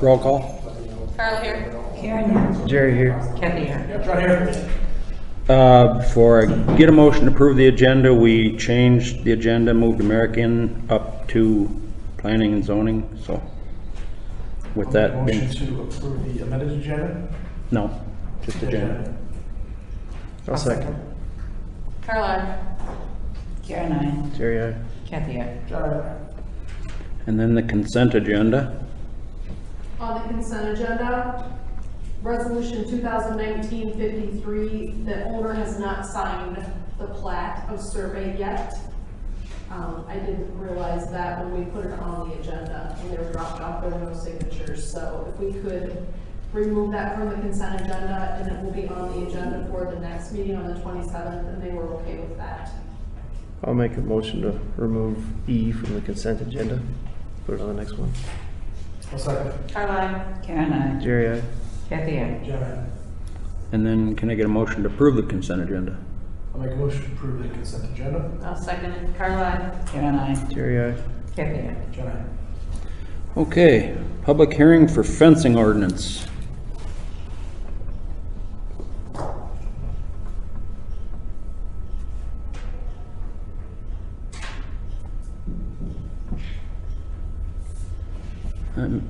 Roll call. Carla here. Karen here. Jerry here. Kathy here. Yep, right here. Before I get a motion to approve the agenda, we changed the agenda, moved American up to planning and zoning, so with that Motion being, to approve the amended agenda? no, just agenda. I'll second. Carla. Karen I. Jerry, aye. Kathy here. Aye. And then the consent agenda. On the consent agenda, resolution 2019-53, the owner has not signed the plat of survey yet. I didn't realize that when we put it on the agenda, when they were dropped off, there were no signatures. So if we could remove that from the consent agenda, and it will be on the agenda for the next meeting on the 27th, and they were okay with that. I'll make a motion to remove E from the consent agenda, put it on the next one. I'll second. Carla. Karen I. Jerry, aye. Kathy here. Jenna. And then can I get a motion to approve the consent agenda? I'll make a motion to approve the consent agenda. I'll second it. Carla. Karen I. Jerry, aye. Kathy here. Jenna. Okay, public hearing for fencing ordinance. The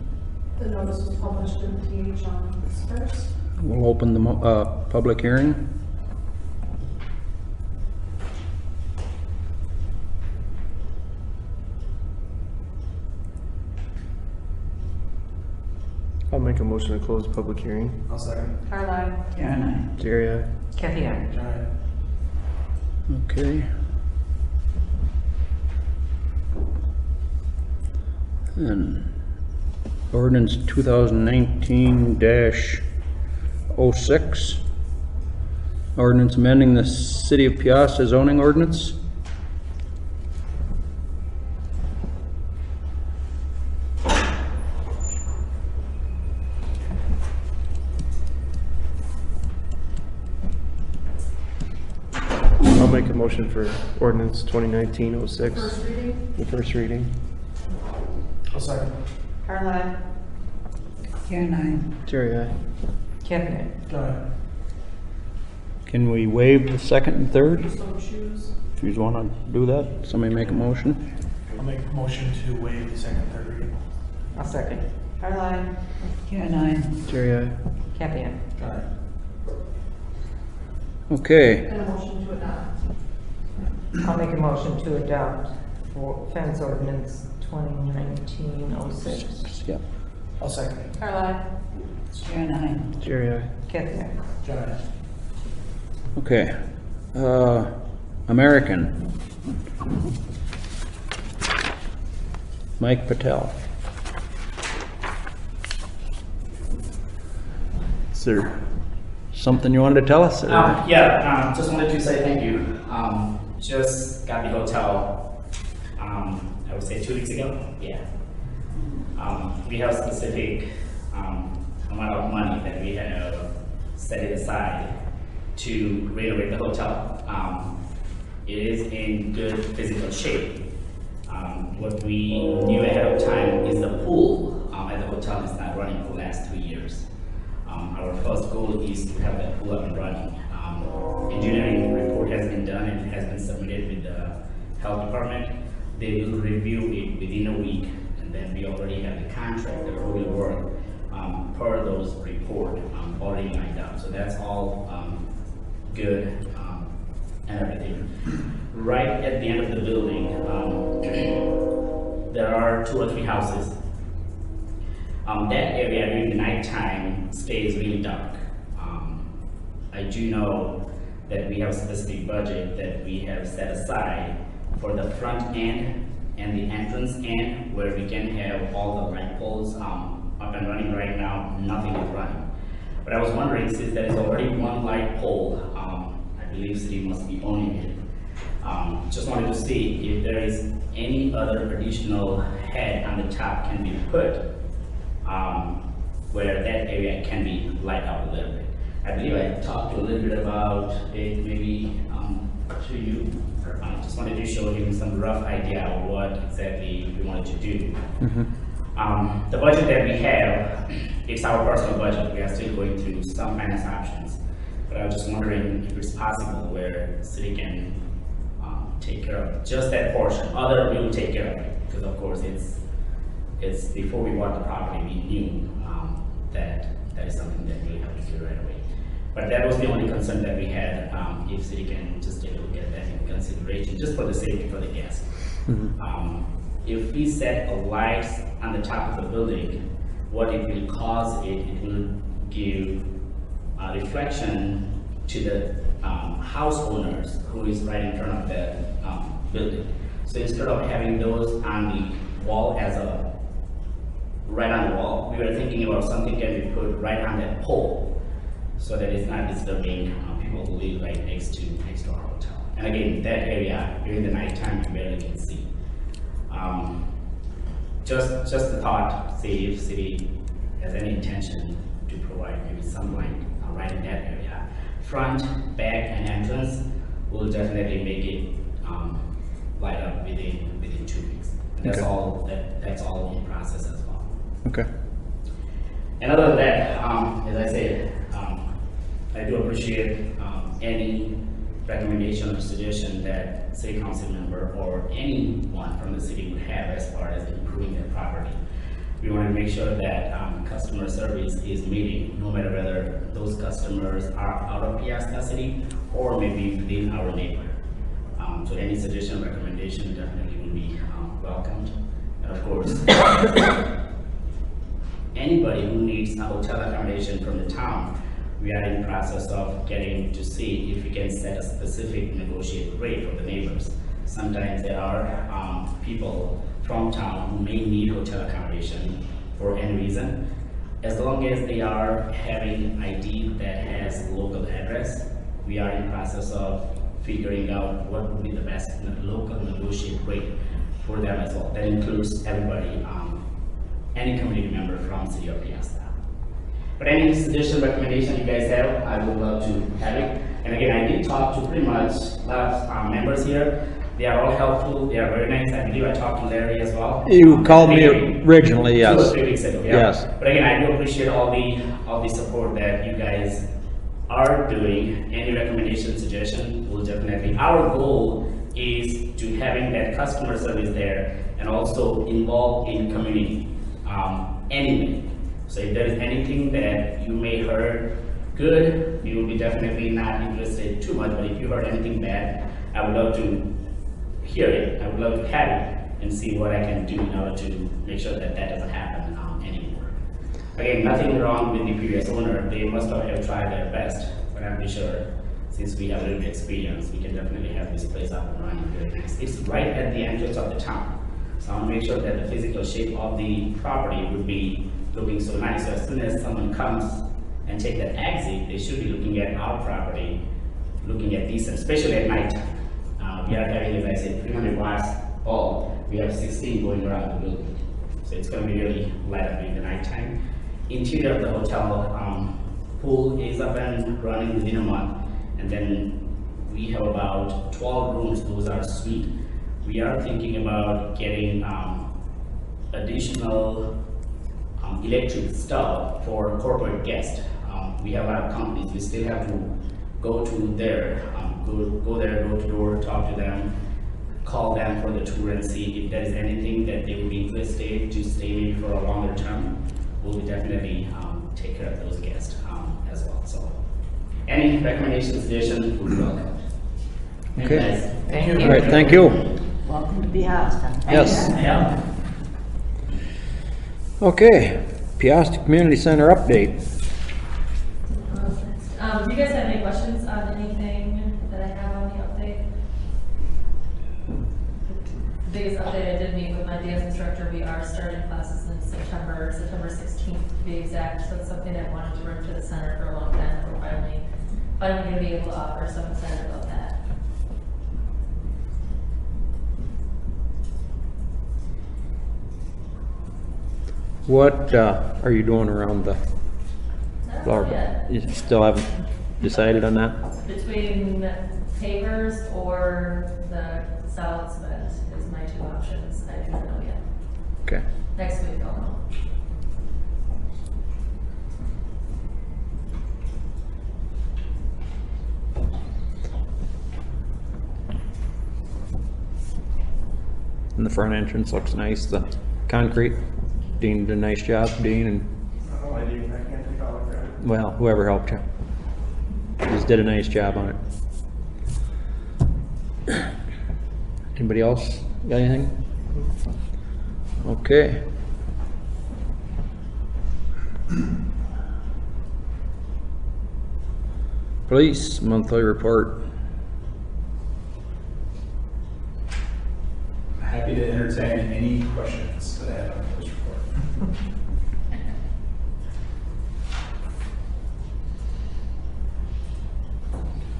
notice was published in PH on this first. We'll open the public hearing. I'll make a motion to close the public hearing. I'll second. Carla. Karen I. Jerry, aye. Kathy here. Jenna. Okay. And ordinance 2019-06. Ordinance amending the City of Peosta zoning ordinance. I'll make a motion for ordinance 2019-06, First reading. the first reading. I'll second. Carla. Karen I. Jerry, aye. Kathy here. Jenna. Can we waive the second and third? So choose. If you want to do that, somebody make a motion. I'll make a motion to waive the second and third reading. I'll second. Carla. Karen I. Jerry, aye. Kathy here. Jenna. Okay, And a motion to adopt. I'll make a motion to adopt for fence ordinance 2019-06. yep. I'll second. Carla. Karen I. Jerry, aye. Kathy here. Jenna. Okay. American. Mike Patel. Sir, something you wanted to tell us? Or? Just wanted to say thank you. Just got the hotel, I would say 2 weeks ago. Yeah. We have specific amount of money that we have set it aside to renovate the hotel. It is in good physical shape. What we knew ahead of time is the pool at the hotel is not running for the last 2 years. Our first goal is to have that pool up and running. Engineering report has been done and has been submitted with the health department. They will review it within a week, and then we already have the contract that will work per those report already lined up. So that's all good and everything. Right at the end of the building, there are 2 or 3 houses. That area during the nighttime stays really dark. I do know that we have a specific budget that we have set aside for the front end and the entrance end, where we can have all the light poles up and running. Right now, nothing is running. But I was wondering, since there is already 1 light pole, I believe city must be owning it. Just wanted to see if there is any other additional head on the top can be put where that area can be light up a little bit. I believe I talked a little bit about it maybe to you. I just wanted to show him some rough idea of what exactly we wanted to do. The budget that we have, it's our personal budget. We are still going through some finance options. But I was just wondering if it's possible where the city can take care of just that portion. Other we will take care of it, because of course it's before we bought the property, we knew that is something that we have to do right away. But that was the only concern that we had, if city can just take a look at that in consideration, just for the safety for the guests. If we set a lights on the top of the building, what it will cause it will give a reflection to the house owners who is right in front of the building. So instead of having those on the wall as a right on the wall, we were thinking about something can be put right on that pole, so that it's not disturbing people who live right next to our hotel. And again, that area during the nighttime you barely can see. Just the thought, see if city has any intention to provide maybe some light right in that area. Front, back, and entrance will definitely make it light up within 2 weeks. And that's Okay. all. That's all in process as well. Okay. And other than that, as I said, I do appreciate any recommendation or suggestion that city council member or anyone from the city would have as far as improving their property. We want to make sure that customer service is meeting, no matter whether those customers are out of Peosta City or maybe within our neighborhood. So any suggestion, recommendation definitely will be welcomed. And of course, anybody who needs a hotel accommodation from the town, we are in the process of getting to see if we can set a specific negotiated rate for the neighbors. Sometimes there are people from town who may need hotel accommodation for any reason. As long as they are having ID that has local address, we are in the process of figuring out what would be the best local negotiated rate for them as well. That includes everybody, any community member from City of Peosta. But any suggestion, recommendation you guys have, I would love to have it. And again, I did talk to pretty much a lot of members here. They are all helpful, they are very nice. I believe I talked to Larry as well. You called me Maybe originally, 2 or yes. 3 weeks ago, yeah. Yes. But again, I do appreciate all the support that you guys are doing. Any recommendation, suggestion, will definitely. Our goal is to having that customer service there and also involved in community anyway. So if there is anything that you may heard good, we will be definitely not interested too much. But if you heard anything bad, I would love to hear it. I would love to have it and see what I can do in order to make sure that that doesn't happen anymore. Again, nothing wrong with the previous owner. They must have tried their best, but I'm pretty sure since we have a little bit of experience, we can definitely have this place up and running very nice. It's right at the entrance of the town. So I want to make sure that the physical shape of the property would be looking so nice. So as soon as someone comes and take that exit, they should be looking at our property, looking at decent, especially at night. We are having, as I said, 300 watts bulb. We have 16 going around the building. So it's going to be really light up during the nighttime. Interior of the hotel pool is up and running within a month. And then we have about 12 rooms. Those are suite. We are thinking about getting additional electric stove for corporate guests. We have a lot of companies. We still have to go to there, go there, go to door, talk to them, call them for the tour and see if there is anything that they would be interested to stay maybe for a longer term. We'll definitely take care of those guests as well. So any recommendations, suggestions, would be welcome. Okay. Guys, Thank All you. right, thank you. Welcome to Peosta. Yes. yeah. Okay, Peosta Community Center update. Do you guys have any questions on anything that I have on the update? The biggest update, I did meet with my dance instructor. We are starting classes in September 16th to be exact. So it's something I wanted to bring to the center for a long time. We're finally going to be able to offer, so I'm excited about that. What are you doing around the That's flower all bed? yet. You still haven't decided on that? Between pavers or the solid cement is my two options. I do not know yet. Okay. Next week I'll know. And the front entrance looks nice, the concrete. Dean did a nice job, Dean, and, I can't think how I well, whoever helped you. Just did a nice job on it. Anybody else got anything? Okay. Police monthly report. Happy to entertain any questions that I have on this report.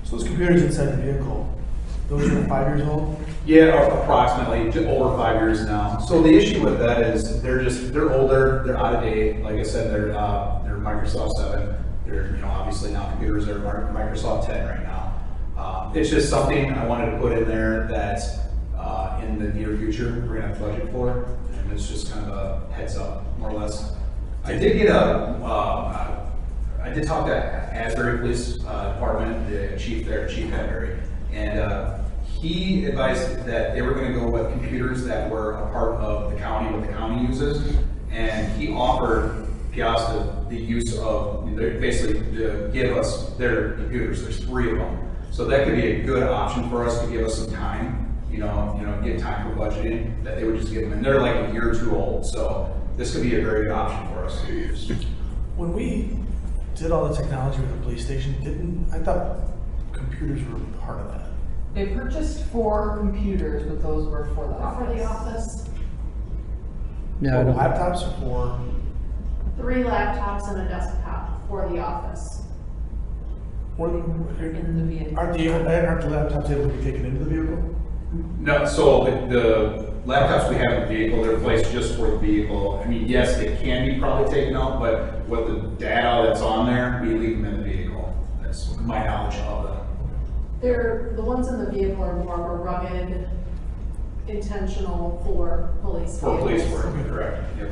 So those computers inside the vehicle, those are 5 years old? Yeah, approximately, just over 5 years now. So the issue with that is they're older, they're out of date. Like I said, they're Microsoft 7. They're, obviously now computers are Microsoft 10 right now. It's just something I wanted to put in there that in the near future we're gonna have to budget for, and it's just kind of a heads up, more or less. I did get I did talk to Asbury Police Department, the chief there, Chief Henry, and he advised that they were going to go with computers that were a part of the county, what the county uses, and he offered Peosta the use of, basically to give us their computers. There's 3 of them, so that could be a good option for us to give us some time, get time for budgeting, that they would just give them, and they're like a year or 2 old, so this could be a very good option for us to use. When we did all the technology with the police station, I thought computers were part of that. They purchased 4 computers, but those were for the office. For the office, Yeah, I don't, Laptops or 3 laptops and a desktop for the office. In the vehicle. aren't the laptops able to be taken into the vehicle? No, so the laptops we have in the vehicle, they're placed just for the vehicle. I mean, yes, they can be probably taken out, but what the data that's on there, we leave them in the vehicle. That's my knowledge of them. The ones in the vehicle are more of a rugged, intentional for police For police vehicles. work, correct, yep.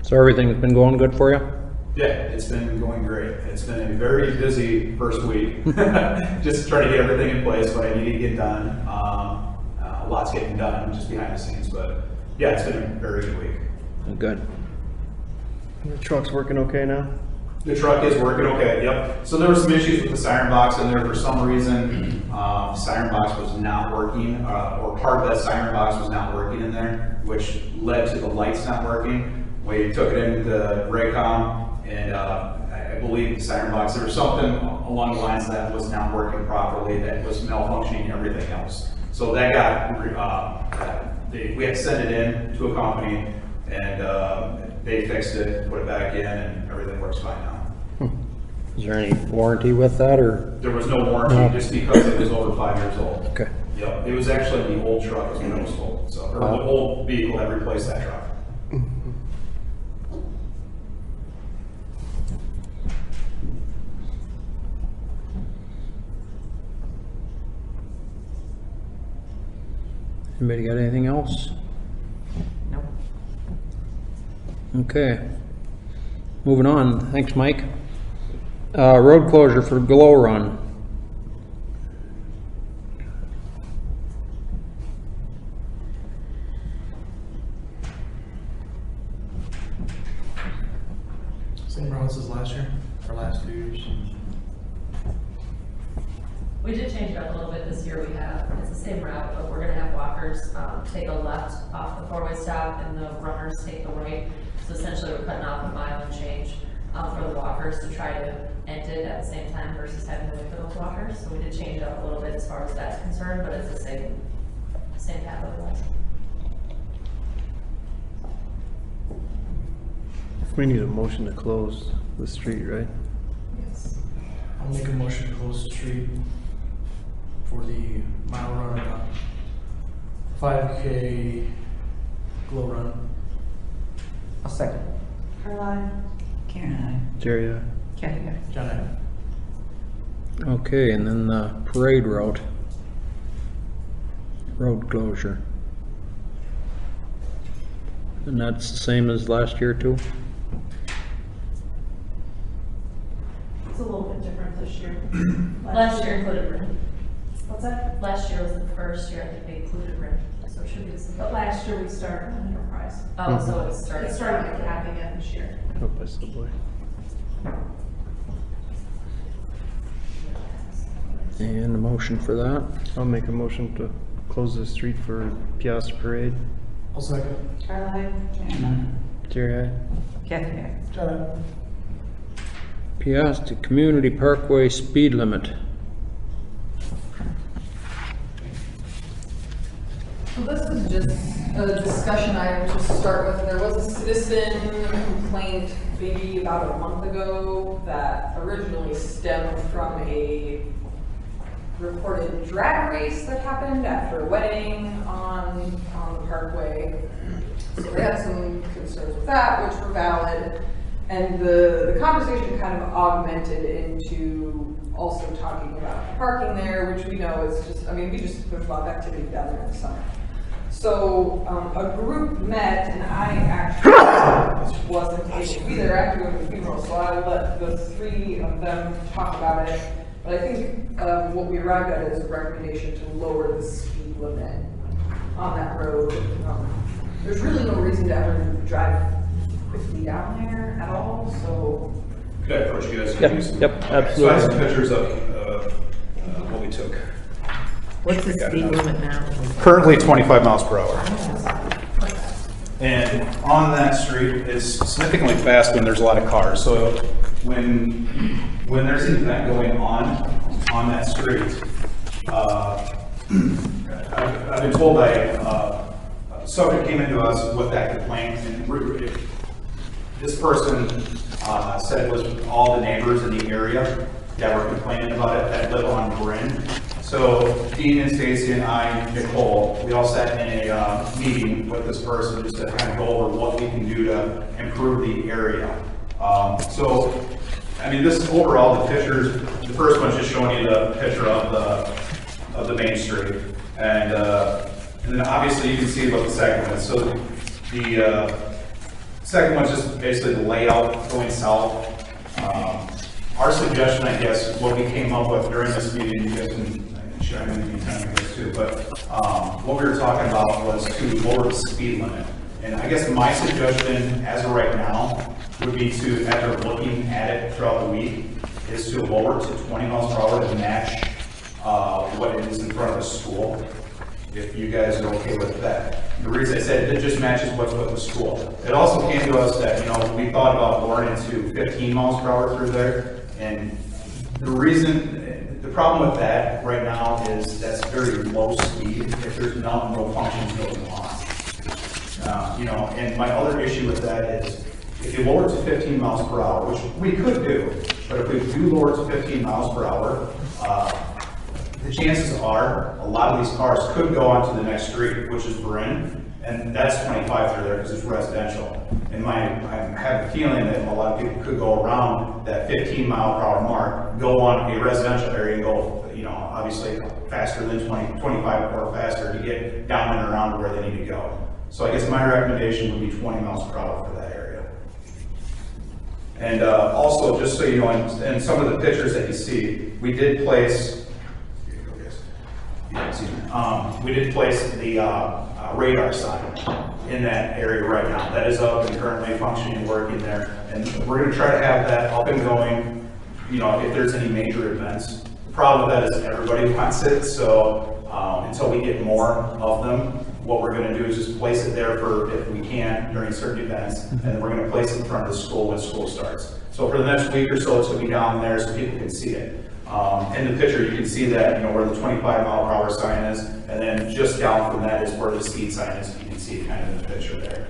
so everything's been going good for you? Yeah, it's been going great. It's been a very busy first week. Just trying to get everything in place, what I need to get done. Lots getting done just behind the scenes, but yeah, it's been a very good week. Good. The truck's working okay now? The truck is working okay, yep. So there were some issues with the siren box in there. For some reason, the siren box was not working, or part of that siren box was not working in there, which led to the lights not working. We took it into Raycom, and I believe the siren box, there was something along the lines that was not working properly, that was malfunctioning and everything else. So that got, we had to send it in to a company, and they fixed it, put it back in, and everything works fine now. Is there any warranty with that, or? There was no warranty just because it was over 5 years old. Okay. Yep, it was actually the old truck is when it was sold, so, or the old vehicle that replaced that truck. Anybody got anything else? Nope. Okay. Moving on. Thanks, Mike. Road closure for Glow Run. Same routes as last year, or last 2 years? We did change it up a little bit this year. It's the same route, but we're gonna have walkers, take a left off the 4-way stop and the runners take the right. So essentially we're cutting off a mile and change, for the walkers to try to end it at the same time versus having to wait for those walkers. So we did change it up a little bit as far as that's concerned, but it's the same path otherwise. We need a motion to close the street, right? Yes. I'll make a motion to close the street for the mile run, 5K glow run. I'll second. Caroline. Karen, Jerry, Kathy, John, Okay, and then the parade road closure. And that's the same as last year too? It's a little bit different this year. Last year included Rin. What's that? Last year was the first year I think they included Rin, so it should be the same. But last year we started on Enterprise. Oh, so it's starting. It started like halving it this year. Up by Subway. And a motion for that? I'll make a motion to close the street for Peosta Parade. I'll second. Carly? Jerry, aye. Kathy, aye. John, Peosta Community Parkway speed limit. So this is just a discussion item to start with. There was a citizen complaint maybe about a month ago that originally stemmed from a reported drag race that happened after a wedding on the parkway. So they had some concerns with that, which were valid. And the conversation kind of augmented into also talking about parking there, which we know is just, I mean, there's a lot of activity down there in the summer. So a group met, and I actually wasn't able to be there after going to the funeral, so I let the three of them talk about it. But I think what we arrived at is a recommendation to lower the speed limit on that road. There's really no reason to ever drive quickly down there at all, so. Could I approach you guys? Yep, So I have absolutely. some pictures of what we took. What's the speed limit now? Currently 25 miles per hour. And on that street, it's significantly fast when there's a lot of cars. So when there's an event going on that street, I've been told by a subject came into us with that complaint, and this person said it was all the neighbors in the area that were complaining about it that live on Bryn. So Dean and Stacy and I, Nicole, we all sat in a meeting with this person just to kind of go over what we can do to improve the area. So, I mean, this overall, the pictures, the first one's just showing you the picture of the main street. And then obviously you can see what the second one is. So the second one's just basically the layout going south. Our suggestion, I guess, what we came up with during this meeting, you guys can share any time with this too, but what we were talking about was to lower the speed limit. And I guess my suggestion, as of right now, would be to, after looking at it throughout the week, is to lower it to 20 miles per hour to match what it is in front of the school, if you guys are okay with that. The reason I said it just matches what's with the school. It also came to us that, you know, we thought about lowering it to 15 miles per hour through there. And the problem with that right now is that's very low speed if there's no functions going on. You know, and my other issue with that is if you lower it to 15 miles per hour, which we could do, but if we do lower it to 15 miles per hour, the chances are a lot of these cars could go onto the next street, which is Bryn, and that's 25 through there because it's residential. And I have a feeling that a lot of people could go around that 15 mile per hour mark, go on a residential area and go, you know, obviously faster than 25 or faster to get down and around where they need to go. So I guess my recommendation would be 20 miles per hour for that area. And also, just so you know, in some of the pictures that you see, we did place, we did place the radar sign in that area right now. That is up and currently functioning, working there. And we're going to try to have that up and going, you know, if there's any major events. The problem with that is everybody wants it, so until we get more of them, what we're going to do is just place it there for, if we can, during certain events, and then we're going to place it in front of the school when school starts. So for the next week or so, it's going to be down there so people can see it. In the picture, you can see that, you know, where the 25 mile per hour sign is, and then just down from that is where the speed sign is. You can see it kind of in the picture there.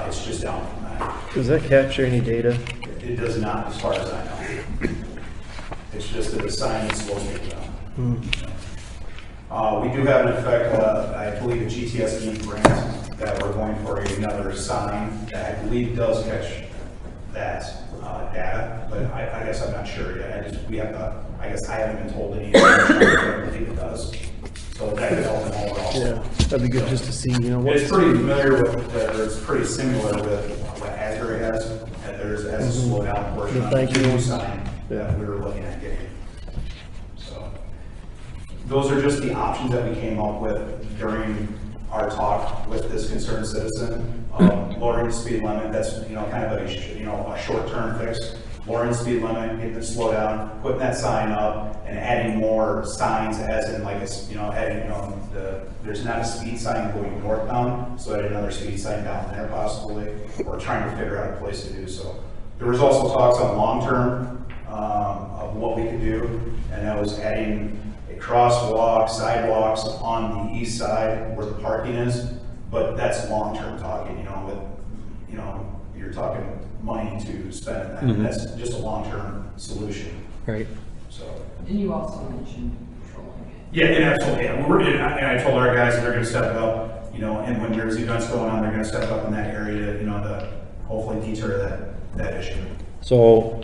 It's just down from that. Does that capture any data? It does not, as far as I know. It's just that the sign is located down. We do have, in effect, I believe, a GTSD grant that we're going for another sign that I believe does catch that data, but I guess I'm not sure yet. I guess I haven't been told any, I think it does. So that could help them overall. Yeah, that'd be good just to see, you know, what. It's pretty familiar with, or it's pretty similar with what Asbury has, and there's as a slowdown portion The on thank the you. new sign that we were looking at getting. So those are just the options that we came up with during our talk with this concerned citizen. Lowering the speed limit, that's, you know, kind of a short-term fix. Lowering the speed limit, getting the slowdown, putting that sign up, and adding more signs, as in like, adding, there's not a speed sign going northbound, so add another speed sign down there possibly, or trying to figure out a place to do so. There was also talks on long-term of what we could do, and that was adding a crosswalk, sidewalks on the east side where the parking is, but that's long-term talking, you're talking money to spend in that. That's just a long-term solution. Right. So. And you also mentioned patrolling it. Yeah, and absolutely. Yeah. And I told our guys that they're going to step up, and when there's events going on, they're going to step up in that area, to hopefully deter that issue. So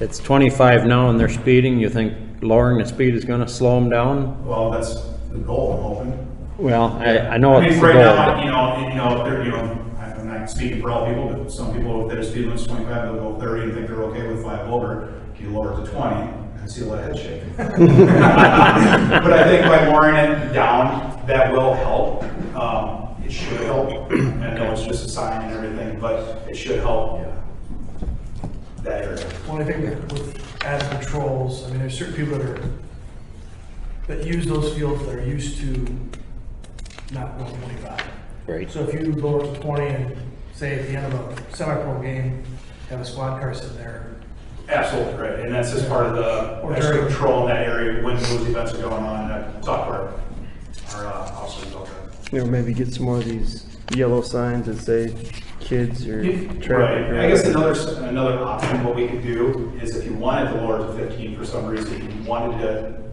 it's 25 now and they're speeding. You think lowering the speed is going to slow them down? Well, that's the goal, I'm hoping. Well, I know it's the right goal. now, I'm not speaking for all people, but some people, if their speed limit's 25, they'll go 30 and think they're okay with 5 over. If you lower it to 20, and see a lot of head shaking. But I think by lowering it down, that will help. It should help. I know it's just a sign and everything, but it should help that area. Well, I think with added patrols, there's certain people that use those fields that are used to not going 25. Right. So if you lower it to 20 and say at the end of a semi-pro game, have a squad car sitting there. Absolutely, right. And that's just part of the extra patrol in that area when those events are going on. Talk to our officers about that. Maybe get some more of these yellow signs that say kids or traffic. Right. I guess another option, what we could do is if you wanted to lower it to 15 for some reason,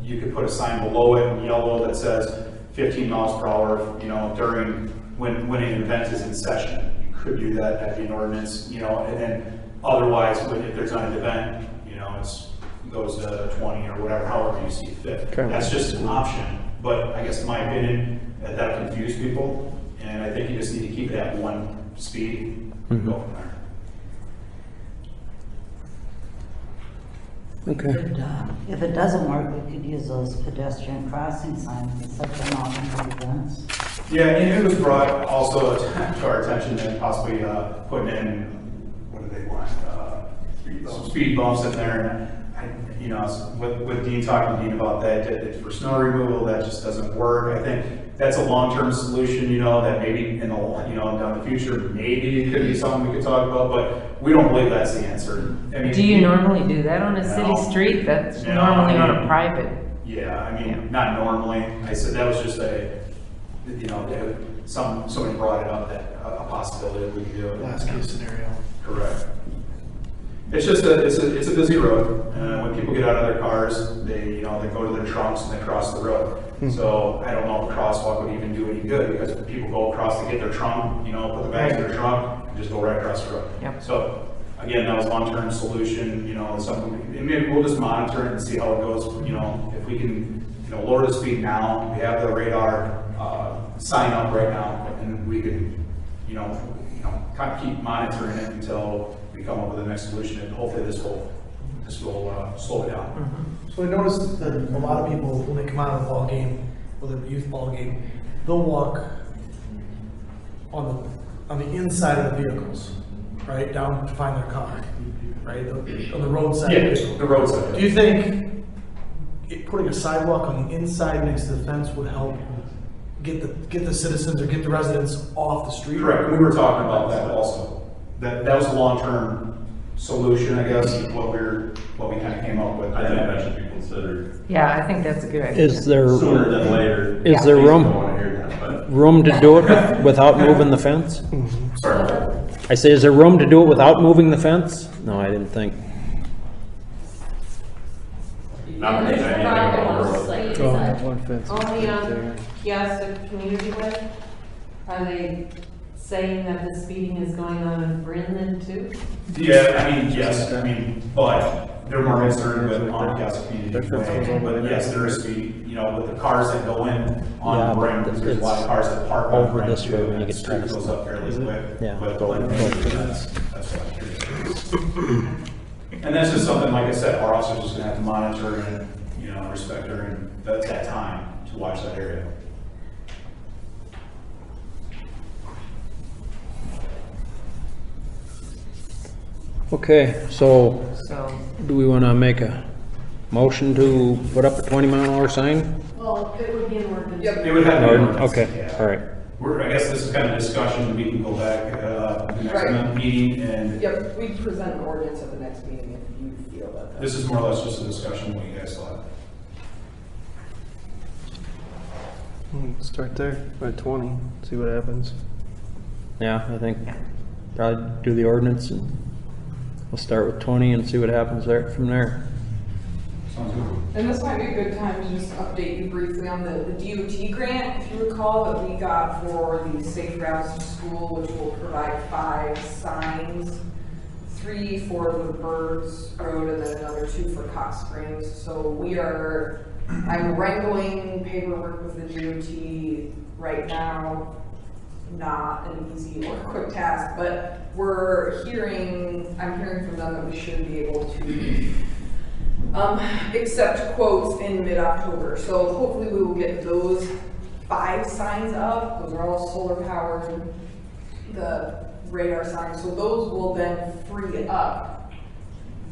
you could put a sign below it in yellow that says 15 miles per hour, during when an event is in session. You could do that, that'd be an ordinance, and then otherwise, if there's not an event, it goes to 20 or whatever, however you see fit. Okay. That's just an option, but I guess in my opinion, that'll confuse people, and I think you just need to keep it at one speed and go from there. Okay. If it doesn't work, we could use those pedestrian crossing signs at such an often events. Yeah, and it was brought also to our attention that possibly putting in, what do they want? Some speed bumps in there. And with Dean, talking to Dean about that, for snow removal, that just doesn't work. I think that's a long-term solution, that maybe in the, down the future, maybe it could be something we could talk about, but we don't believe that's the answer. Do you normally do that on a city street? That's normally on a private. Yeah, not normally. I said that was just somebody brought it up, that a possibility that we could do it. Last case scenario. Correct. It's just it's a busy road. When people get out of their cars, they go to their trunks and they cross the road. So I don't know if a crosswalk would even do any good, because people go across to get their trunk, put the bags in their trunk and just go right across the road. Yep. So again, that was a long-term solution, something, and maybe we'll just monitor it and see how it goes. If we can, lower the speed now, we have the radar sign up right now, and we can, kind of keep monitoring it until we come up with the next solution, and hopefully this will slow it down. So I noticed that a lot of people, when they come out of the ball game, whether it's a youth ball game, they'll walk on the inside of the vehicles, right, down to find their car, right, on the roadside. Yeah, the roadside. Do you think putting a sidewalk on the inside next to the fence would help get the citizens or get the residents off the street? Correct. We were talking about that also. That was a long-term solution, I guess, what we kind of came up with. I think that should be considered Yeah, I think that's a good idea. Is there sooner than later. Is there room I don't want to hear that, but room to do it without moving the fence? Sorry. I say, is there room to do it without moving the fence? No, I didn't think. not that there's anything wrong with it. One fence. Only right there. Peosta Community Way, are they saying that the speeding is going on in Bryn then too? Yeah, I mean, yes, I mean, but they're more concerned with on Peosta Community Way. But yes, there is speed, you know, with the cars that go in Yeah, on but Bryn, because there's a lot of cars that park on over Bryn this too, way when and you the get street past goes up fairly quick. Yeah. But that's what I'm curious. And that's just something, like I said, our officers just gonna have to monitor and, you know, respect her, and that's that time to watch that area. Okay, so So, do we want to make a motion to put up a 20-mile-an-hour sign? Well, it would be an ordinance. Yep. It would have to be. ordinance, Okay, yeah. all right. I guess this is kind of discussion, we can go back, the next Right. meeting, and Yep, we present an ordinance at the next meeting if you feel that. this is more or less just a discussion, what you guys thought. Start there at 20, see what happens. Yeah, I think probably do the ordinance and we'll start with 20 and see what happens there from there. Sounds good. And this might be a good time to just update you briefly on the DOT grant, if you recall, that we got for the Safe Routes to School, which will provide 5 signs, 3 for the Birds Road and then another 2 for Cox Springs. So I'm wrangling paperwork with the DOT right now. Not an easy or quick task, but I'm hearing from them that we should be able to accept quotes in mid-October. So hopefully we will get those 5 signs up. Those are all solar powered, the radar signs. So those will then free up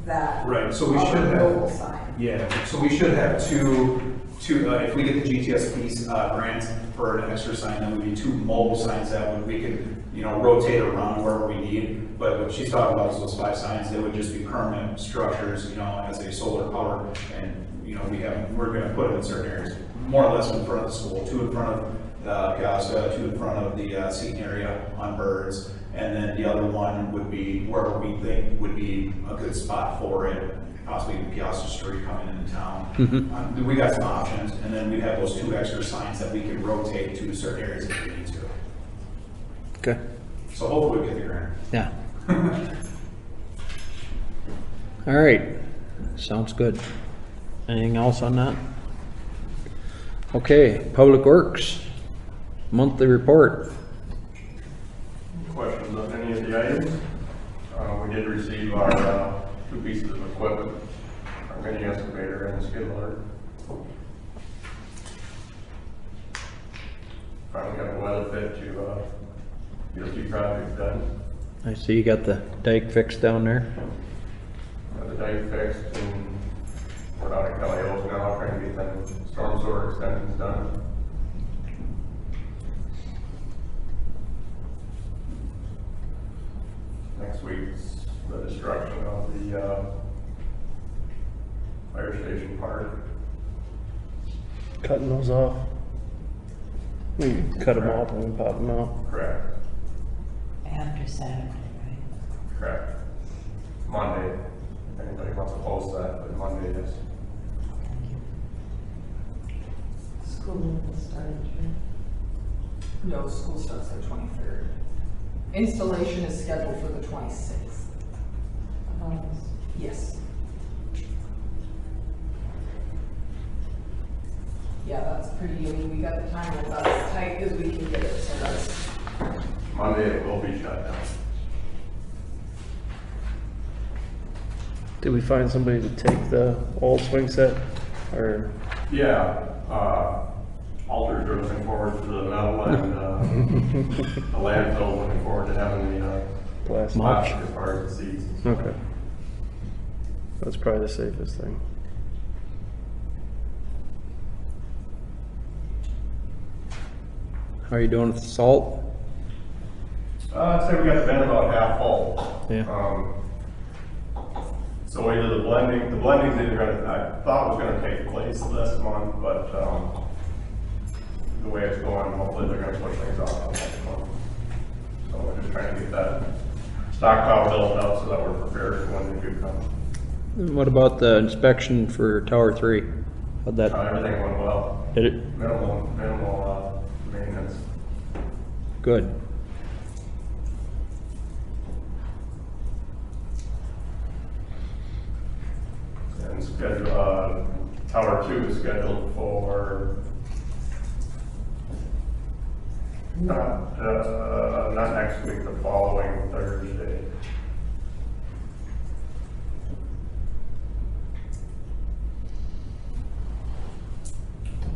that Right, so we should mobile have, sign. yeah, so we should have two, if we get the GTS grant for an extra sign, then would be 2 mobile signs that we could, you know, rotate around wherever we need. But what she's talking about is those 5 signs, they would just be permanent structures, you know, as a solar power. And, you know, we're gonna put them in certain areas, more or less in front of the school, 2 in front of the Peosta, 2 in front of the seating area on Birds. And then the other one would be wherever we think would be a good spot for it, possibly Peosta Street coming into town. We got some options, and then we have those 2 extra signs that we can rotate to certain areas if we need to. Okay. So hopefully we get the grant. Yeah. All right, sounds good. Anything else on that? Okay, Public Works, monthly report. Questions on any of the items? We did receive our 2 pieces of equipment, our mini excavator and skid loader. Finally got a weather fit to get a few projects done. I see you got the dike fixed down there. Got the dike fixed, and we're down at Kelly Hills now, trying to get them storm sewer extensions done. Next week's the destruction of the fire station park. Cutting those off. We can cut them off and then pop them out. Correct, After Saturday, right? correct. Monday, if anybody wants to post that, but Monday is. School will start in June. No, school starts the 23rd. Installation is scheduled for the 26th. Yes. Yeah, that's pretty, I mean, we got the time about as tight as we can get it, so that's, Monday it will be shut down. Did we find somebody to take the old swing set, or? Yeah, Alters are looking forward to the metal and, the landfill looking forward to having the, Plastic. plastic as far as the seats. and stuff. Okay. That's probably the safest thing. How are you doing with the salt? I'd say we got the bin about half full. Yeah. So either the blending's either gonna, I thought was gonna take place this month, but, the way it's going, hopefully they're gonna push things off next month. So we're just trying to get that stockpile built up so that we're prepared for when they do come. And what about the inspection for Tower 3? How'd that, Everything went well, did it? minimal maintenance. Good. and schedule, Tower 2 is scheduled for not next week, the following Thursday.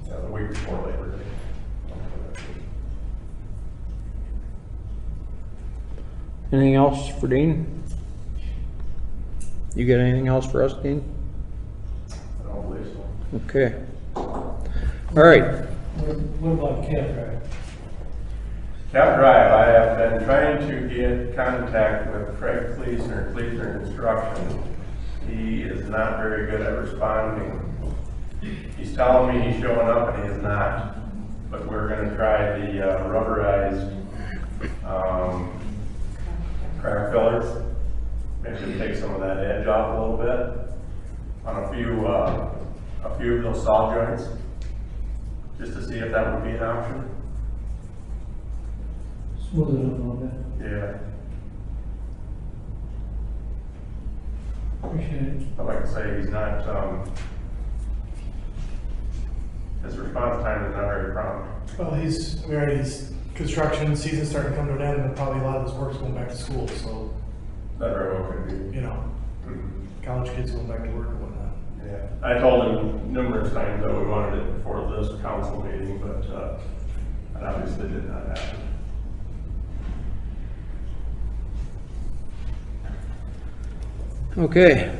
Yeah, the week before Labor Day. Anything else for Dean? You got anything else for us, Dean? I don't believe so. Okay. All right. What about Camp Drive? Camp Drive, I have been trying to get contact with Craig Kleesner, Kleesner Construction. He is not very good at responding. He's telling me he's showing up and he is not. But we're gonna try the rubberized crack fillers. Maybe take some of that edge off a little bit on a few of those saw joints, just to see if that would be an option. Smooth it up a little bit. Yeah. Appreciate it. But like I say, he's not, his response time is not very prompt. Well, his construction season's starting to come to an end, and probably a lot of his work's going back to school, so, That very well could be. you know, college kids going back to work and whatnot. Yeah. I told him numerous times that we wanted it before this council meeting, but, that obviously did not happen. Okay.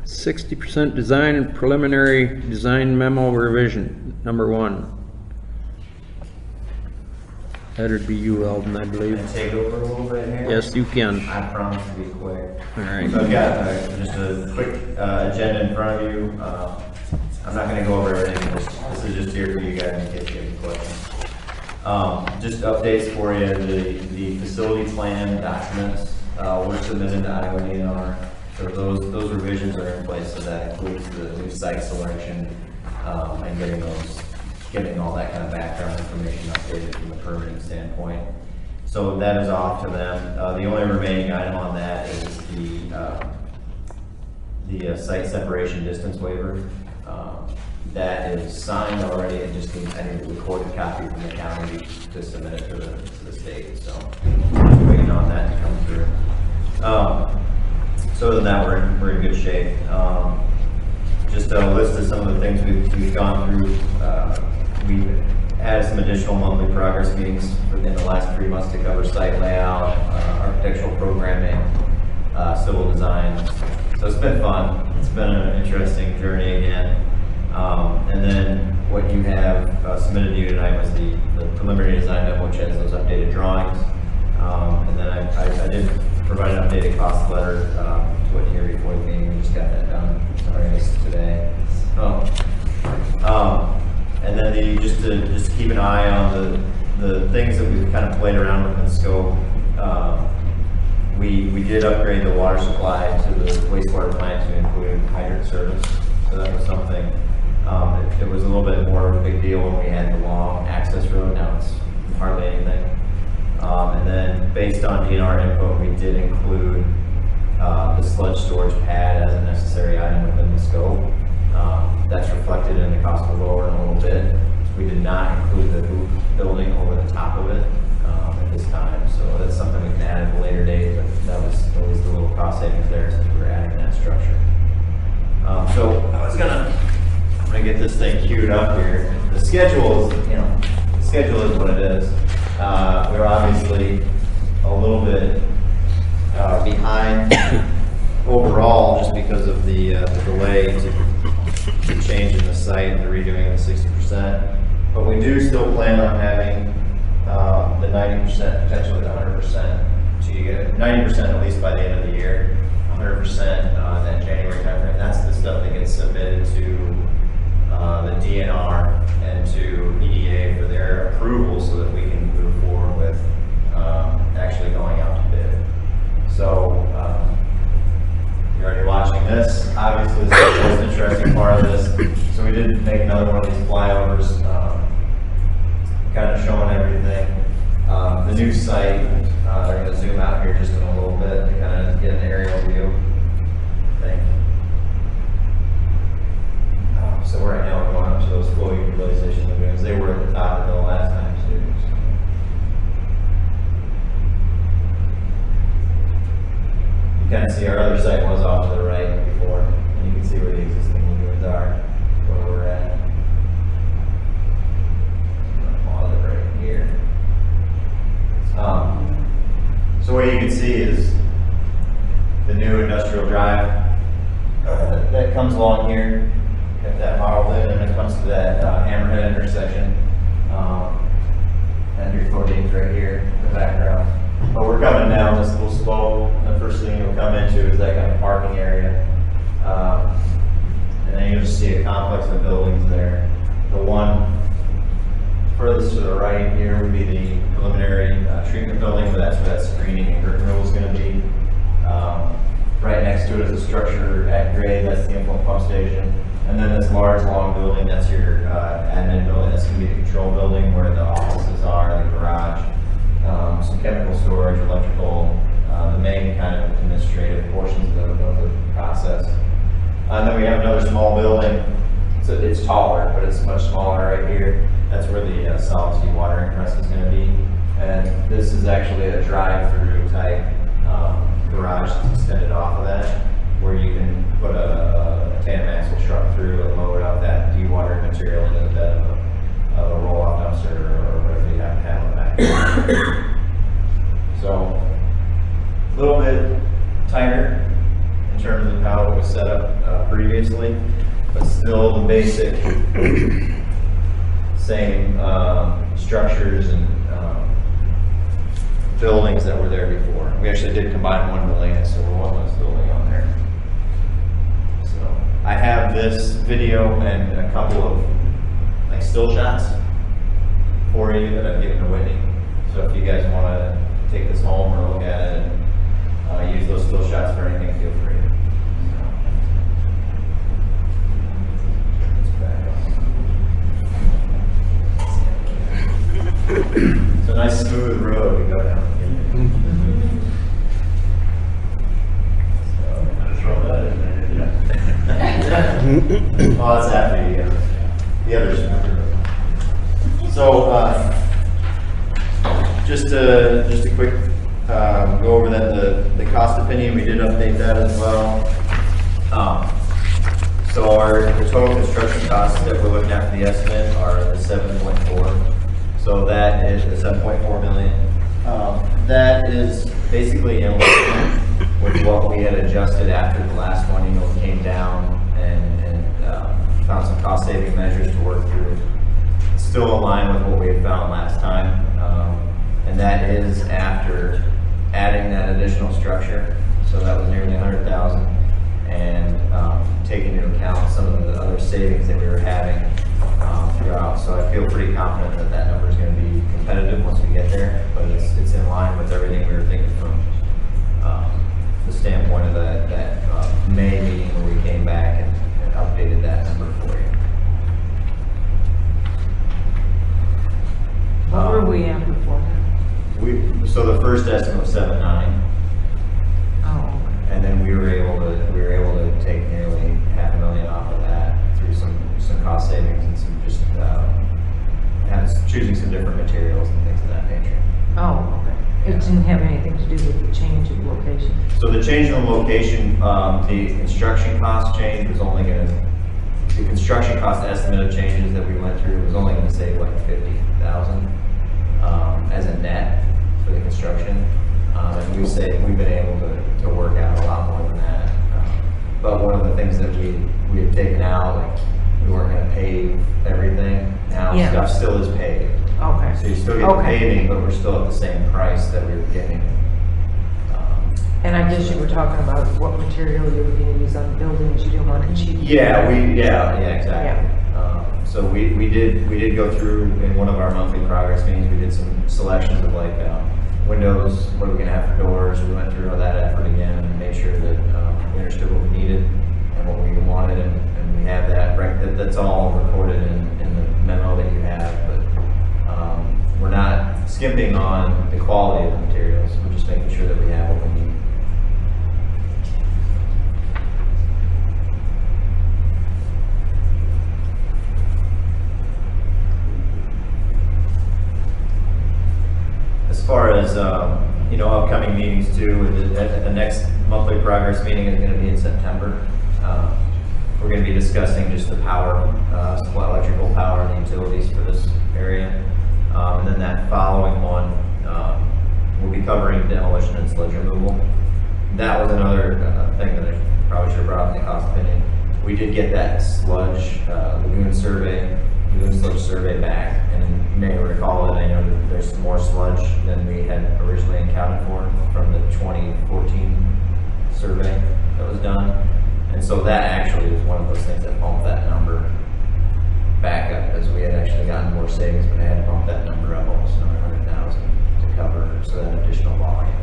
60% design and preliminary design memo revision, number 1. That'd be you, Eldon, I believe. Can I take over a little bit here? Yes, you can. I promise to be quick. All right. So I've got just a quick agenda in front of you. I'm not going to go over everything. This is just here for you guys in case you have any questions. Just updates for you. The facility plan documents were submitted to Iowa DNR. So those revisions are in place. So that includes the new site selection and getting all that kind of background information updated from a permitting standpoint. So that is off to them. The only remaining item on that is the site separation distance waiver. That is signed already and just needs, I need a recorded copy from the county to submit it to the state. So waiting on that to come through. So other than that, we're in good shape. Just a list of some of the things we've gone through. We've had some additional monthly progress meetings within the last 3 months to cover site layout, architectural programming, civil design. So it's been fun. It's been an interesting journey again. And then what you have submitted to you tonight was the preliminary design memo, which has those updated drawings. And then I did provide an updated cost letter to what you hear before the meeting. We just got that done. Sorry, I missed it today. And then just to keep an eye on the things that we've kind of played around with in scope. We did upgrade the water supply to the wastewater plant to include hydrant service. So that was something. It was a little bit more of a big deal when we had the long access road. Now it's hardly anything. And then based on DNR input, we did include the sludge storage pad as a necessary item within the scope. That's reflected in the cost of lower in a little bit. We did not include the hoop building over the top of it at this time. So that's something we can add at a later date, but that was at least a little cost savings there since we were adding that structure. So I'm gonna get this thing queued up here. The schedule is, the schedule is what it is. We're obviously a little bit behind overall just because of the delay to changing the site and the redoing the 60%. But we do still plan on having the 90%, potentially the 100% to get 90% at least by the end of the year, 100% in that January timeframe. That's the stuff that gets submitted to the DNR and to EDA for their approval so that we can move forward with actually going out to bid. So you're already watching this. Obviously, this is the most interesting part of this. So we did make another one of these flyovers, kind of showing everything. The new site, they're going to zoom out here just in a little bit to kind of get an aerial view. Thing. So right now we're going up to those flow utilization lagoons. They were at the top of the hill last time too. You kind of see our other site was off to the right before, and you can see where the existing lagoons are, where we're at. All of it right here. So what you can see is the new industrial drive that comes along here. Got that modeled in, and it comes to that Hammerhead intersection. And your footage right here in the background. But we're coming down this little slope, and the first thing you'll come into is that kind of parking area. And then you'll just see a complex of buildings there. The one furthest to the right here would be the preliminary treatment building, but that's where that screening and grill is going to be. Right next to it is a structure at grade, that's the inflow pump station. And then this large long building, that's your admin building, that's going to be the control building where the offices are, the garage, some chemical storage, electrical, the main kind of administrative portions of the process. And then we have another small building. So it's taller, but it's much smaller right here. That's where the solid state watering press is going to be. And this is actually a drive-through type garage that's extended off of that, where you can put a tandem axle truck through and load out that dewatering material into the bed of a roll-off dumpster or whatever you have to have on the back. So a little bit tighter in terms of how it was set up previously, but still the basic same structures and buildings that were there before. We actually did combine one building, so we're one less building on there. So I have this video and a couple of like still shots for you that I've given to Whitney. So if you guys want to take this home or look at it and use those still shots for anything, feel free. It's a nice smooth road to go down. So, throw that in there. Oh, that's after the other smooth road. So, just a quick go over that the cost opinion. We did update that as well. So the total construction costs that we're looking at for the estimate are the 7.4. So that is the 7.4 million. That is basically in line with what we had adjusted after the last one. You know, we came down and found some cost saving measures to work through. It's still in line with what we had found last time, and that is after adding that additional structure. So that was nearly 100,000, and taking into account some of the other savings that we were having throughout. So I feel pretty confident that that number is going to be competitive once we get there, but it's in line with everything we were thinking from the standpoint of that May meeting where we came back and updated that number for you. What were we at before? So the first estimate was 7.9. Oh. And then we were able to take nearly $500,000 off of that through some cost savings and some just choosing some different materials and things of that nature. Oh, okay. It didn't have anything to do with the change of location. So the change in location, the construction cost change was only going to, the construction cost estimate of changes that we went through was only going to save like 50,000 as a net for the construction. And we've been able to work out a lot more than that. But one of the things that we had taken out, like we weren't going to pave everything. Now stuff still is paved. Okay. So you still get the paving, but we're still at the same price that we were getting. And I guess you were talking about what material you were going to use on the buildings. You didn't want to cheap. Yeah, exactly. So we did go through in one of our monthly progress meetings. We did some selections of like windows, what we're going to have for doors. We went through all that effort again and made sure that we understood what we needed and what we wanted, and we have that. That's all recorded in the memo that you have. But we're not, skimping on the quality of the materials. We're just making sure that we have what we need. meetings too. The next monthly progress meeting is gonna be in September. We're gonna be discussing just the power, supply, electrical power and utilities for this area. And then that following one, we'll be covering demolition and sludge removal. That was another thing that I probably should have brought up in the cost opinion. We did get that sludge, lagoon sludge survey back, and you may recall that I know that there's more sludge than we had originally accounted for from the 2014 survey that was done. And so that actually was one of those things that bumped that number back up, because we had actually gotten more savings, but I had to bump that number up almost another 100,000 to cover so that additional volume.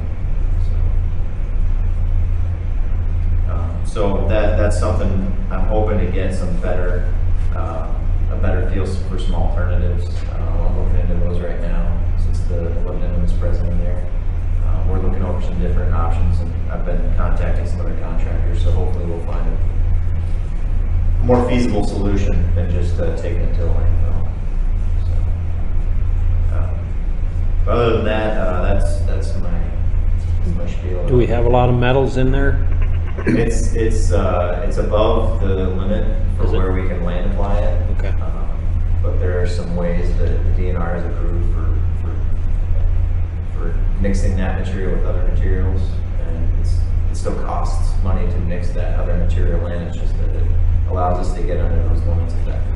So that's something I'm hoping to get some better, a better feel for some alternatives. I'm looking into those right now since the lieutenant is president there. We're looking over some different options, and I've been contacting some other contractors, so hopefully we'll find a more feasible solution than just taking it to a landfill. But other than that, that's my spiel. Do we have a lot of metals in there? It's above the limit for where we can land apply it. Okay. But there are some ways that the DNR has approved for mixing that material with other materials, and it still costs money to mix that other material in. It's just that it allows us to get under those limits effectively.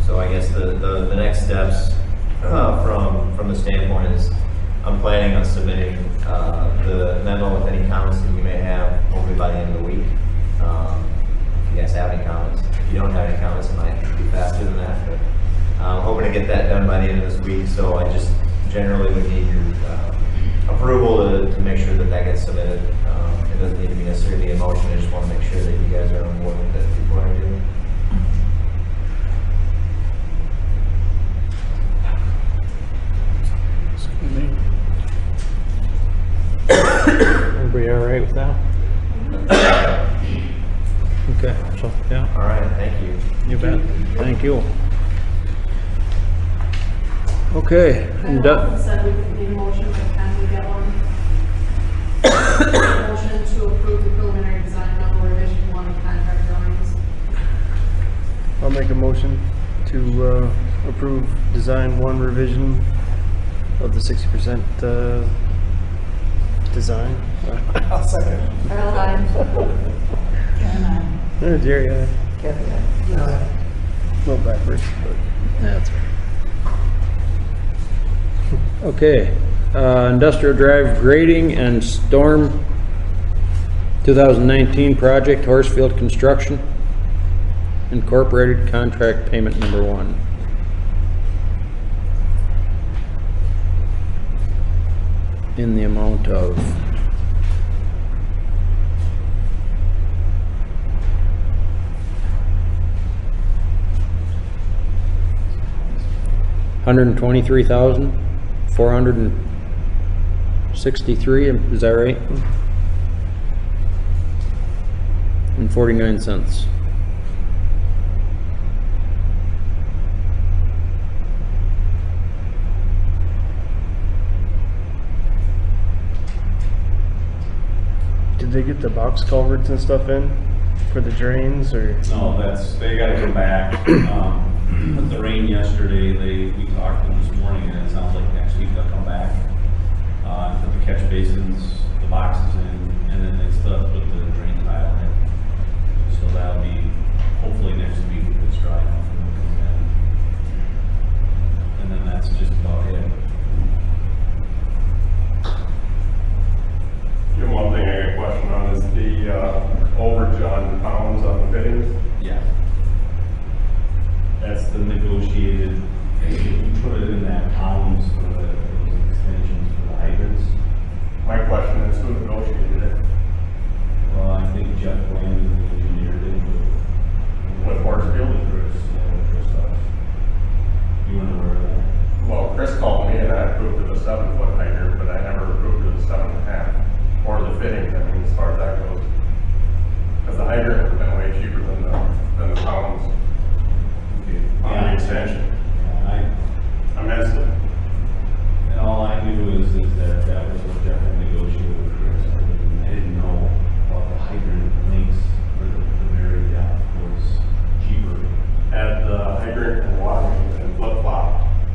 So I guess the next steps from the standpoint is I'm planning on submitting the memo with any comments that you may have hopefully by the end of the week. If you guys have any comments. If you don't have any comments, it might be faster than that, but I'm hoping to get that done by the end of this week. So I just generally would need your approval to make sure that that gets submitted. It doesn't need to be necessarily a motion. I just want to make sure that you guys are on board with it before I do it. Everybody all right with that? Okay, so, yeah. All right, thank you. You bet. Thank you. Okay. Said we could need a motion, but can we get one? Motion to approve the preliminary design number revision 1 contract drawings. I'll make a motion to approve design 1 revision of the 60% design. I'll second. Earl, aye. Karen, aye. Oh, Jerry, Kathy, aye. no backwards, but That's right. Okay, Industrial Drive grading and storm 2019 project, Horsfield Construction, Incorporated contract payment number 1. In the amount of $123,463, is that right? And 49 cents. did they get the box culverts and stuff in for the drains, or? No, they gotta come back. With the rain yesterday, we talked to them this morning, and it sounds like next week they'll come back. Put the catch basins, the boxes in, and then they still have to put the drain tile in. So that'll be hopefully next week if it's dry enough for them to come in. And then that's just about it. Jim, one thing I got a question on is the overage on pounds on the fittings. Yeah. That's the negotiated, you put it in that pounds for those extensions for the hydrants. My question is, who negotiated it? far as that goes. Because the hydrant would have been way cheaper than the pounds on the extension. Immensely. And all I knew is that that was what Jeff had negotiated with Chris. I didn't know about the hydrant links or the very depth was cheaper. Had the hydrant and water main and flip-flop,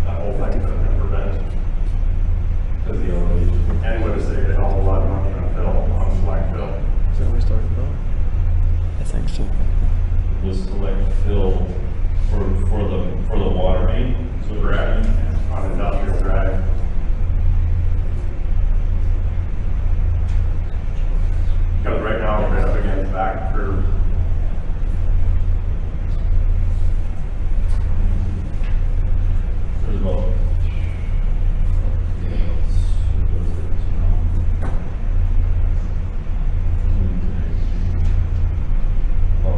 that whole thing could have been prevented. Because the elevation. And would have saved a hell of a lot of money on fill, on slack fill. Is that what we started about? I think so. Was select fill for the water main. So Correct. On Industrial Drive. Because right now we're right up against back curve. There's about.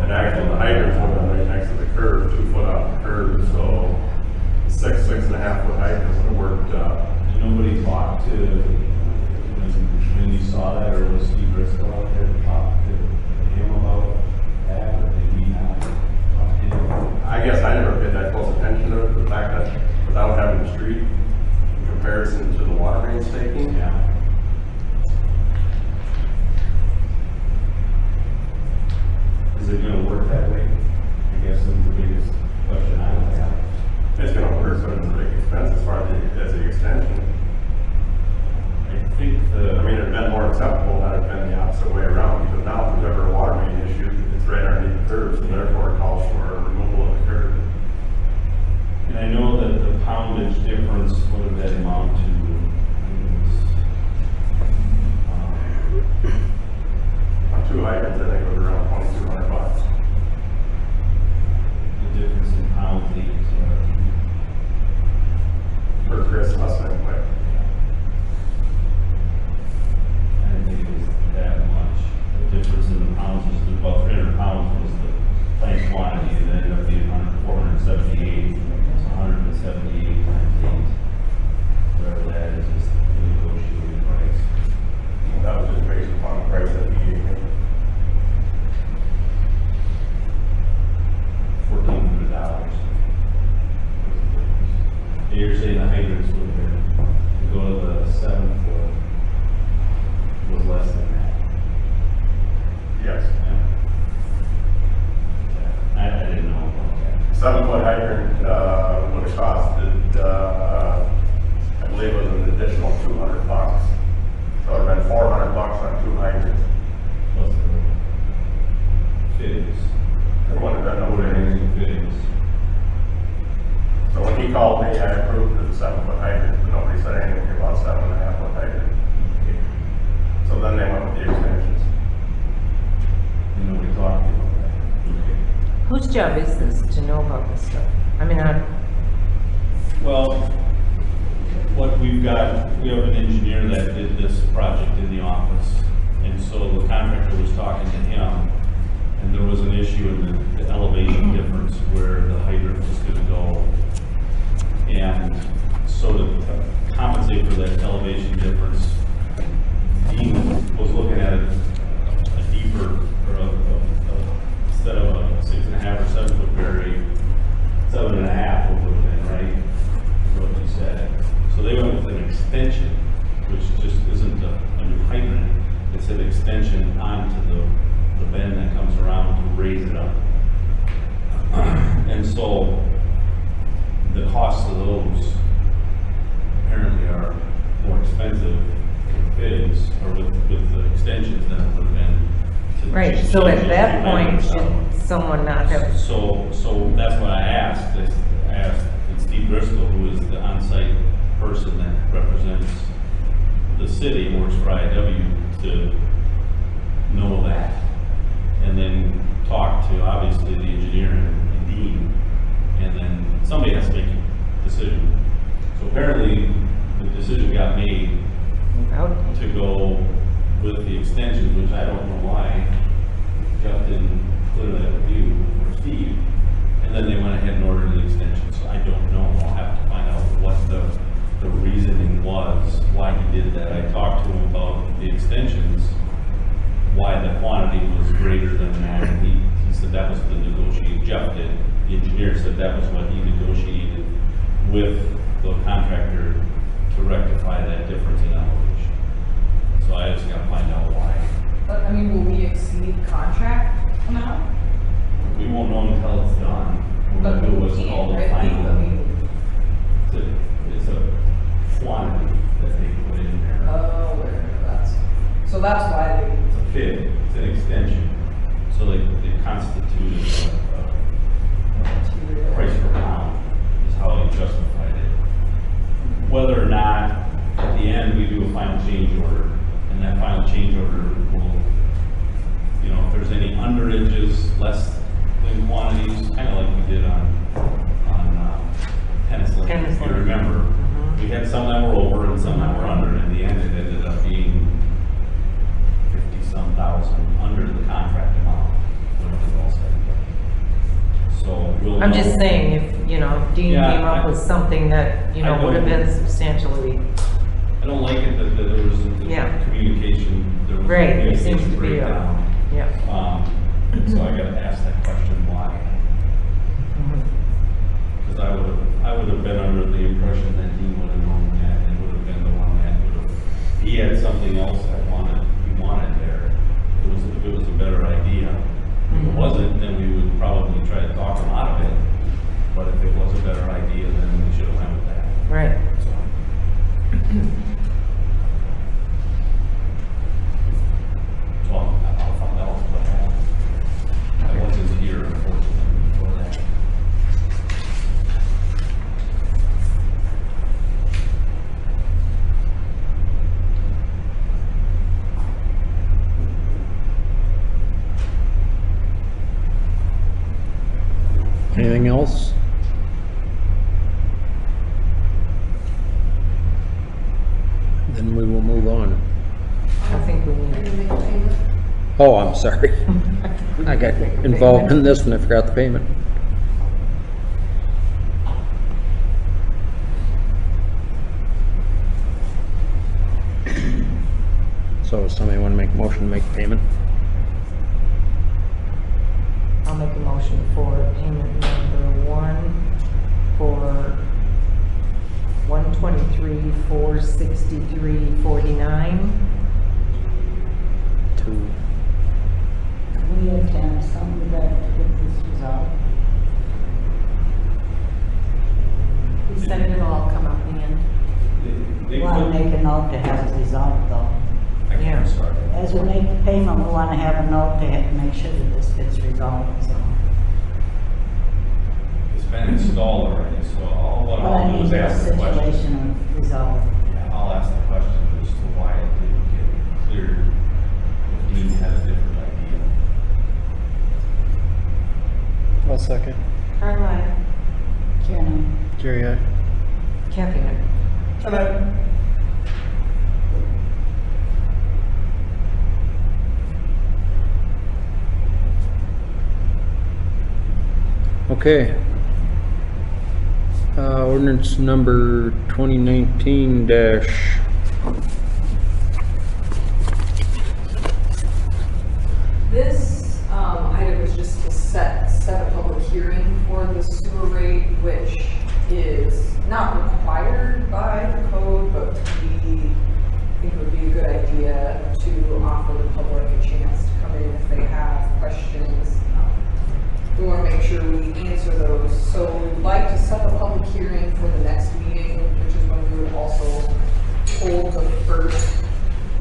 And actually the hydrants would have been right next to the curve, 2 foot off the curve, so 6.5 foot hydrant would have worked, Nobody talked to, when you saw that, or was Steve Briscoe out there to talk to him about that, or did he not talk to him? I guess I never paid that close attention to it, the fact that without having the street in comparison to the water main staking. Yeah. Is it gonna work that way? I guess that's the biggest question I would have. It's gonna work, but it's a big expense as far as the extension. I think I mean, it'd been more acceptable had it been the opposite way around, because now if there's ever a water main issue, it's right underneath the curve, so therefore it calls for a removal of the curve. and I know that the poundage difference, what did that amount to? On 2 hydrants, I think it was around $2,200. The difference in pounds each. For Chris Husband, but I didn't think it was that much. The difference in the pounds was about 300 pounds was the plant quantity, and it ended up being 478. It's 178 times 8. Whatever that is the negotiated price. that was just based upon the price that he gave me. $1,400. And you're saying the hydrants would have been, to go to the 7 foot was less than that. Yes. I didn't know about that. 7 foot hydrant, would have costed, I believe it was an additional $200. So it would have been $400 on 2 hydrants. Plus the fittings. It wouldn't have been no Put fittings. anything fittings. So when he called me, I approved of the 7 foot hydrant, but nobody said anything about 7.5 foot hydrant. So then they went with the extensions. And nobody talked to you about that. Okay. Whose job is this to know about this stuff? I mean, Well, what we've got, we have an engineer that did this project in the office. And so the contractor was talking to him, and there was an issue in the elevation difference where the hydrant was gonna go. And so to compensate for that elevation difference, Dean was looking at a deeper, or instead of a 6.5 or 7 foot bury, 7.5 would have been, right? Is what he said. So they went with an extension, which just isn't a new hydrant. It's an extension onto the bend that comes around to raise it up. And so the cost of those apparently are more expensive with fittings or with the extensions than it would have been. to right, just so change at it that to point, bend it. should someone not have, So that's what I asked. I asked Steve Briscoe, who is the on-site person that represents the city and works for IW, to know that. And then talk to, obviously, the engineer and Dean. And then somebody has to make a decision. So apparently, the decision got made without, to go with the extensions, which I don't know why Jeff didn't clear that with you or Steve. And then they went ahead and ordered the extension, so I don't know. I'll have to find out what the reasoning was, why he did that. I talked to him about the extensions, why justified the quantity was greater than that, and he said that was the negotiation, Jeff did, the engineer said that was what he negotiated with the contractor to rectify that difference in elevation. So I just gotta find out why. But, I mean, will we exceed contract amount? We won't know until it's done. We're But gonna do we what's can't, called a right? final. I mean, It's a quantity that they put in there. oh, whatever, so that's why they. It's a fit, it's an extension. So they constituted a price per pound is how they justified it. Whether or not at the end we do a final change order, and that final change order will, you know, if there's any underages, less than quantities, kind of like we did on Tennis Lane. If you remember, we had some that were over and some that were under, and in the end it ended up being 50-some thousand under the contract amount when it was all said and done. So we'll I'm know. just saying, if, you know, if Dean Yeah, came up with something that, you know, I would have don't- been substantially, I don't like it that there wasn't the Yeah. communication, there was Right, there communication seems to be a- breakdown. yeah. So I gotta ask that question why. Mhm. Because I would have been under the impression that he would have known that and would have been the one that would have, he had something else that he wanted there. If it was a better idea. If it wasn't, then we would probably try to talk him out of it. But if it was a better idea, then we should have went with that. Right. So. So I'll find out what happened. I wasn't here, unfortunately, before that. Anything else? Then we will move on. I think we need to make a payment. Oh, I'm sorry. I got involved in this and I forgot the payment. So somebody want to make a motion to make payment? I'll make a motion for payment number 1 for $123,463.49. Two. We attend some of that to get this resolved. He said it'll all come up in the end. They We want to put- make a note to have it resolved though. I'm sorry. As we make the payment, we want to have a note to make sure that this gets resolved, so. It's been installed already, so what Well, I I'll do mean, is the ask the question. situation resolved. Yeah, I'll ask the question as to why it didn't get cleared. If Dean had a different idea. I'll second. Carla, Karen, Jerry, aye. Kathy, aye. Okay. Ordinance number 2019 dash. This item is just to set a public hearing for the sewer rate, which is not required by the code, but we think it would be a good idea to offer the public a chance to come in if they have questions. We want to make sure we answer those. So we'd like to set a public hearing for the next meeting, which is when we would also hold the first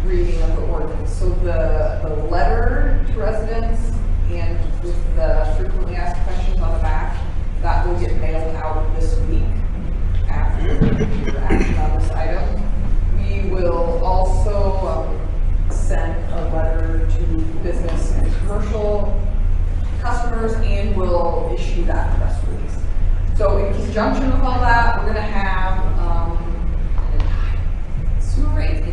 reading of the ordinance. So the letter to residents and with the frequently asked questions on the back, that will get mailed out this week after your action on this item. We will also send a letter to business and commercial customers and will issue that press release. So in conjunction with all that, we're gonna have, sewer rates,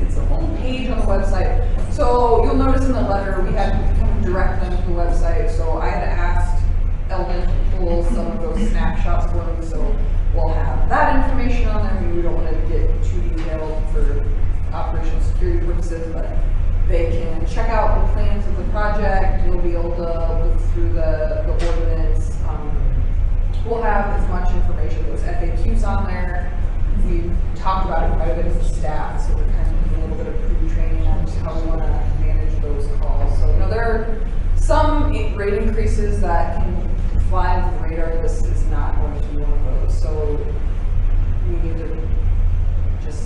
it's a whole page on the website. So you'll notice in the letter, we had to kind of direct them to the website, so I had asked Eldon to pull some of those snapshots for me, so we'll have that information on there. We don't want to get too detailed for operational security purposes, but they can check out the plans of the project. You'll be able to look through the ordinance. We'll have as much information, those FAQs on there. We've talked about it quite a bit as a staff, so we're kind of doing a little bit of pre-training on just how we want to manage those calls. So, there are some rate increases that can fly under the radar. This is not going to be one of those. So we need to just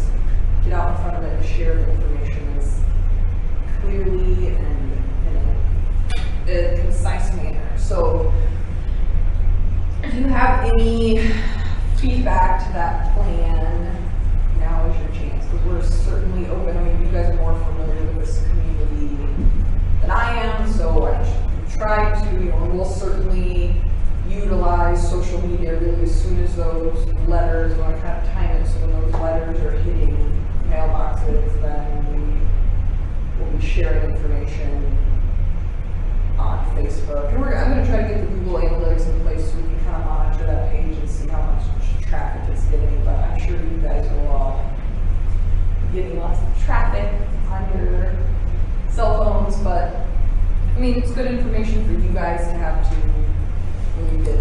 get out in front of it and share the information as clearly and in a concise manner. So if you have any feedback to that plan, now is your chance, because we're certainly open. I mean, you guys are more familiar with this community than I am, so I try to, we'll certainly utilize social media really as soon as those letters, we want to kind of time it so when those letters are hitting mailboxes, then we will be sharing information on Facebook. And I'm going to try to get the Google Analytics in place so we can kind of monitor that page and see how much traffic it's getting, but I'm sure you guys will all be getting lots of traffic on your cell phones, but I mean, it's good information for you guys to have to when you get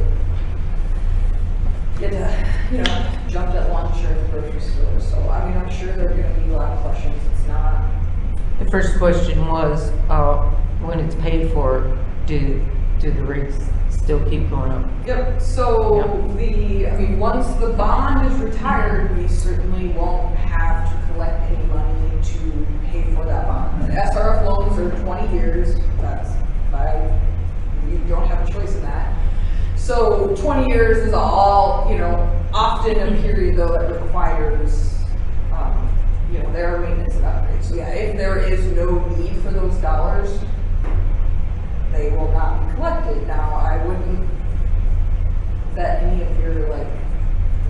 to, jumped at lunch or at the grocery store. So, I mean, I'm sure there are going to be a lot of questions. It's not. The first question was, when it's paid for, do the rates still keep going up? Yep, so once the bond is retired, we certainly won't have to collect any money to pay for that bond. The SRF loans are 20 years, you don't have a choice in that. So 20 years is all, often a period though that requires, their maintenance and upgrades. So yeah, if there is no need for those dollars, they will not be collected. Now, I wouldn't bet any of your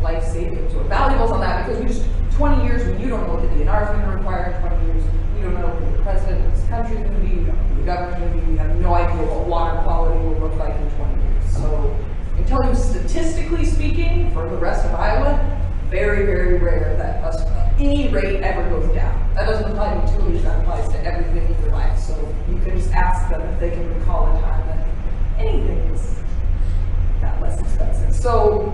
life savings or valuables on that, because 20 years when you don't know what the DNR is going to require in 20 years, we don't know who the president of this country is going to be, we don't know who the government is going to be, we have no idea what water quality will look like in 20 years. So I tell you, statistically speaking, for the rest of Iowa, very, very rare that any rate ever goes down. That doesn't apply to utilities, that applies to everything in your life. So you can just ask them if they can recall a time that anything's got less expensive. So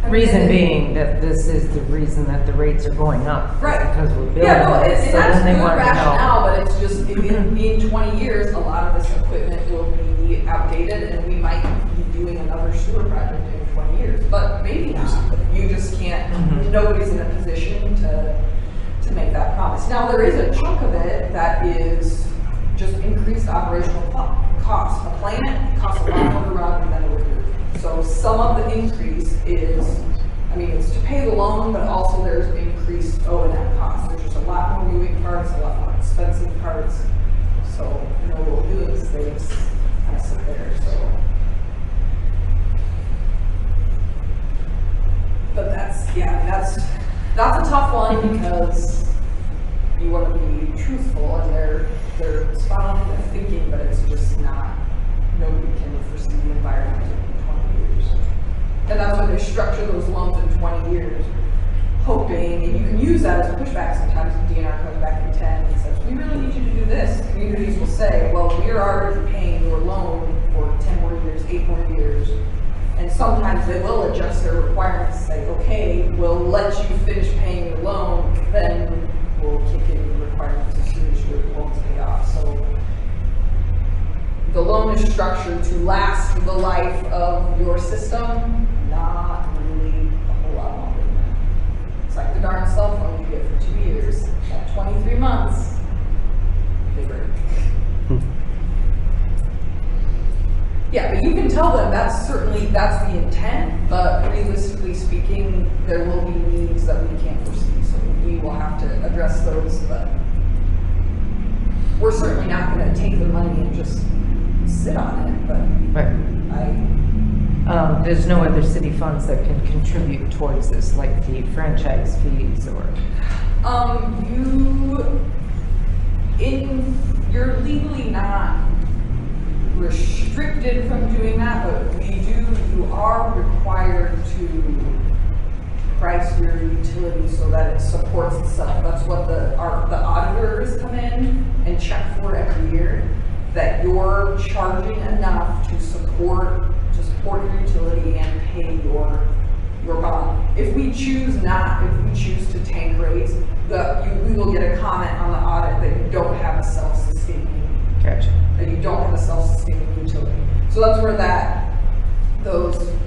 reason being that this is the reason that the rates are going up. Right. Because we're building it's so that's then they good want to know. rationale, but it's just in 20 years, a lot of this equipment will be outdated, and we might be doing another sewer project in 20 years. But maybe not. You just can't. Nobody's in a position to make that promise. Now, there is a chunk of it that is just increased operational costs. A plant costs a lot more to run than a roof. So some of the increase is, it's to pay the loan, but also there's increased O&M costs. There's just a lot more moving parts, a lot more expensive parts. So, what we'll do is they just kind of sit there. So, but that's a tough one, because you want to be truthful, and they're spot on in their thinking, but it's just not. Nobody can foresee the environment in 20 years, and that's why they structure those loans in 20 years, hoping. And you can use that as a pushback. Sometimes the DNR comes back in 10 and says, "We really need you to do this." Communities will say, "Well, we are already paying your loan for 10 more years, 8 more years." And sometimes they will adjust their requirements and say, "Okay, we'll let you finish paying your loan, then we'll kick in the requirements as soon as your loan's paid off." So the loan is structured to last the life of your system, not really a whole lot longer than that. It's like the darn cell phone you get for 2 years. At 23 months, they break. Yeah, but you can tell them that's the intent, but realistically speaking, there will be needs that we can't foresee, so we will have to address those, but we're certainly not going to take the money and just sit on it, but there's no other city funds that can contribute towards this, like the franchise fees or... You're legally not restricted from doing that, but you are required to price your utility so that it supports itself. That's what the auditors come in and check for every year, that you're charging enough to support your utility and pay your bond. If we choose to tank rates, we will get a comment on the audit that you don't have a self-sustaining. Gotcha. That you don't have a self-sustaining utility. So that's where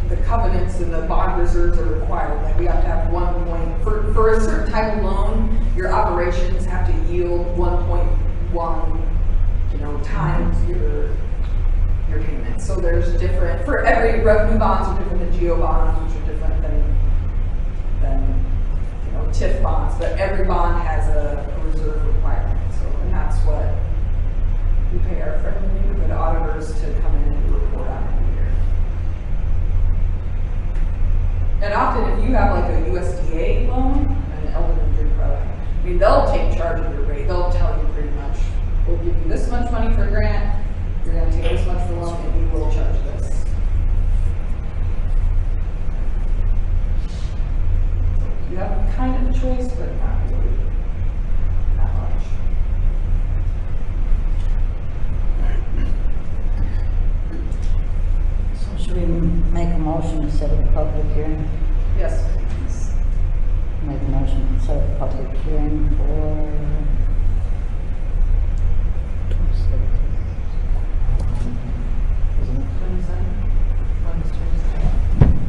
the covenants and the bond reserves are required. Like we have to have 1 point, for a certain type of loan, your operations have to yield 1.1, times your payments. So there's different, for every revenue bonds are different than geo bonds, which are different than TIF bonds, but every bond has a reserve requirement. So, and that's what we pay our friendly neighborhood auditors to come in and report on every year. And often if you have like a USDA loan, an elderly drink product, they'll take charge of your rate. They'll tell you pretty much, we'll give you this much money for a grant, you're going to take this much for a loan, and you will charge this. You have kind of a choice, but not really that much. So should we make a motion to set a public hearing? Yes. Make a motion to set a public hearing for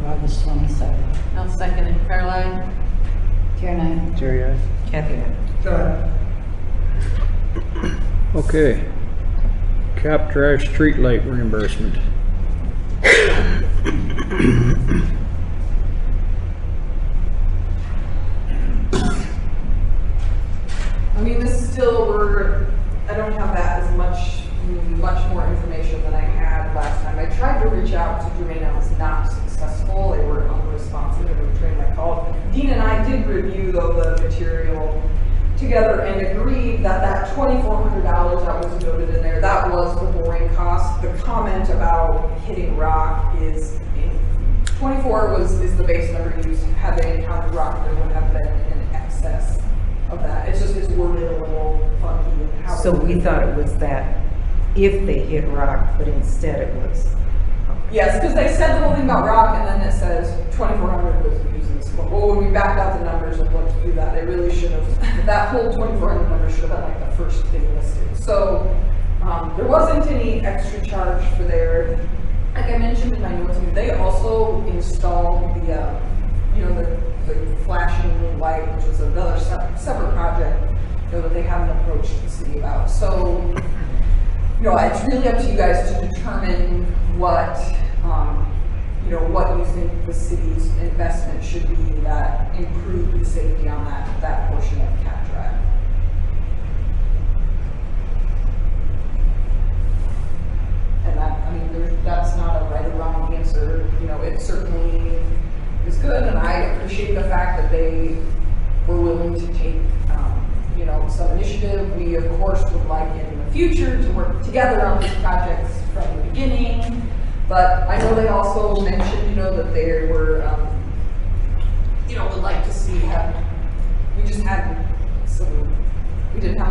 August 27th. I'll second it. Caroline? Karen, aye. Jerry, aye. Kathy, aye. Okay. Cap drive streetlight reimbursement. This is still, I don't have that as much more information than I had last time. I tried to reach out to Jermaine, I was not successful. They were unresponsive and returning my call. Dean and I did review though the material together and agreed that $2,400 that was noted in there, that was the boring cost. The comment about hitting rock is 24 is the base number used. Had they encountered rock, there would have been an excess of that. It's worded a little funky. So we thought it was that if they hit rock, but instead it was. Yes, because they said the whole thing about rock, and then it says 2,400 was used in this quote. Well, when we backed out the numbers and looked through that, they really should have, that whole 2,400 number should have been like the first thing listed. So there wasn't any extra charge for their, like I mentioned in my notes, they also installed the flashing light, which was another separate project that they haven't approached the city about. So, it's really up to you guys to determine what you think the city's investment should be that improve the safety on that portion of Cap Drive. And that's not a right or wrong answer. It certainly is good, and I appreciate the fact that they were willing to take some initiative. We of course would like in the future to work together on these projects from the beginning, but I know they also mentioned that they were would like to see we didn't have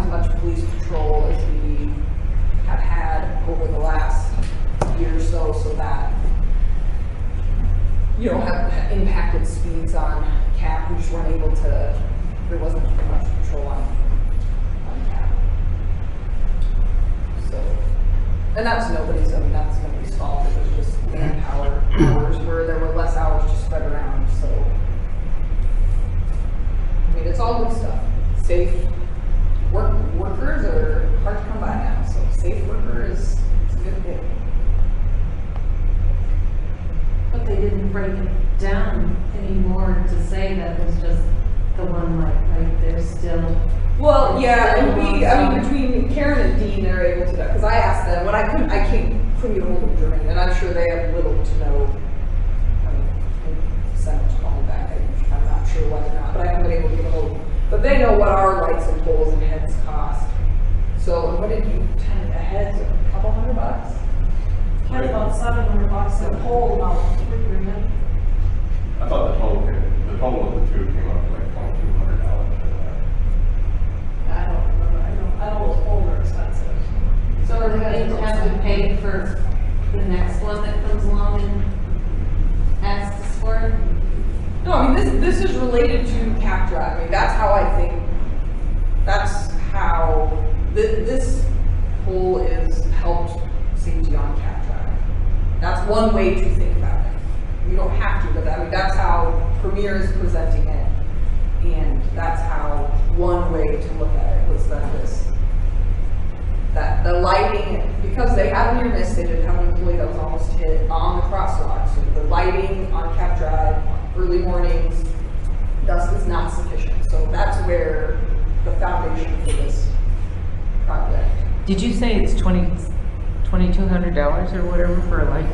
as much police patrol as we have had over the last year or so that have impacted speeds on Cap. We just weren't able to, there wasn't much patrol on Cap. So, and that's nobody's fault. It was just manpower hours where there were less hours to spread around. So, it's all good stuff. Safe workers are hard to come by now. So, safe worker is a good thing. But they didn't break it down anymore to say that it was just the one light, right? They're still. Well, yeah, between Karen and Dean, they're able to, because I asked them, when I couldn't get a hold of Germany, and I'm sure they have little to no, sent them to call me back. I'm not sure whether or not, but I haven't been able to get a hold of them. But they know what our lights and poles and heads cost. So, what did you, a head's a couple $100? Had about $700 a pole, about $300. I thought the total of the two came up to like $2,200 for that. I don't remember. I know those poles are expensive. then have we paid for the next one that comes along and asks for it? No, I mean, this is related to Cap Drive. I mean, that's how I think, that's how, this pole is helped safety on Cap Drive. That's one way to think about it. You don't have to, but I mean, that's how Premier is presenting it. And that's how, one way to look at it was that the lighting, because they had a near miss, they did have an employee that was almost hit on the crosswalk. So the lighting on Cap Drive, early mornings, dusk is not sufficient. So that's where the foundation for this project. Did you say it's $2,200 or whatever for a light?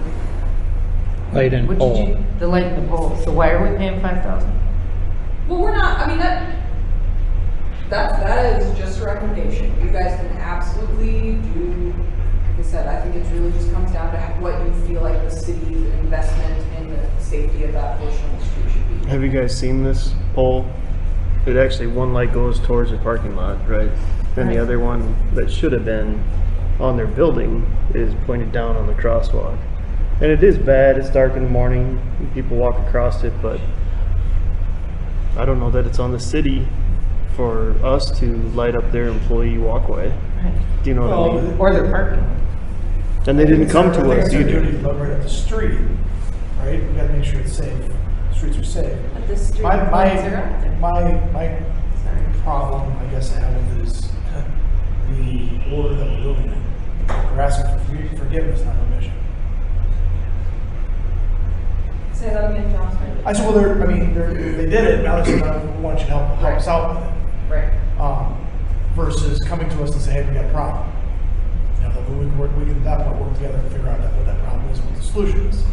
Light and What pole. did you, the light and the pole, so why are we paying $5,000? Well, we're not, I mean, that is just a recommendation. You guys can absolutely do, like I said, I think it really just comes down to what you feel like the city's investment in the safety of that portion of the street should be. Have you guys seen this pole? It actually, one light goes towards the parking lot, right? And the other one that should have been on their building is pointed down on the crosswalk. And it is bad, it's dark in the morning, people walk across it, but I don't know that it's on the city for us to light up their employee walkway. Do you know what I mean? Or their parking. And they didn't come to us either. Duty to right up the street, right? We gotta make sure it's safe. Streets are safe. But the street My lights are out there. problem, I guess I have with is the order that we're building in. We're asking for forgiveness, not permission. Say that again, John. I said, well, they did it, now they said, we want you to help us out with it. Right. Versus coming to us and say, hey, we got a problem. You know, we can at that point work together and figure out what that problem is, what the solution is.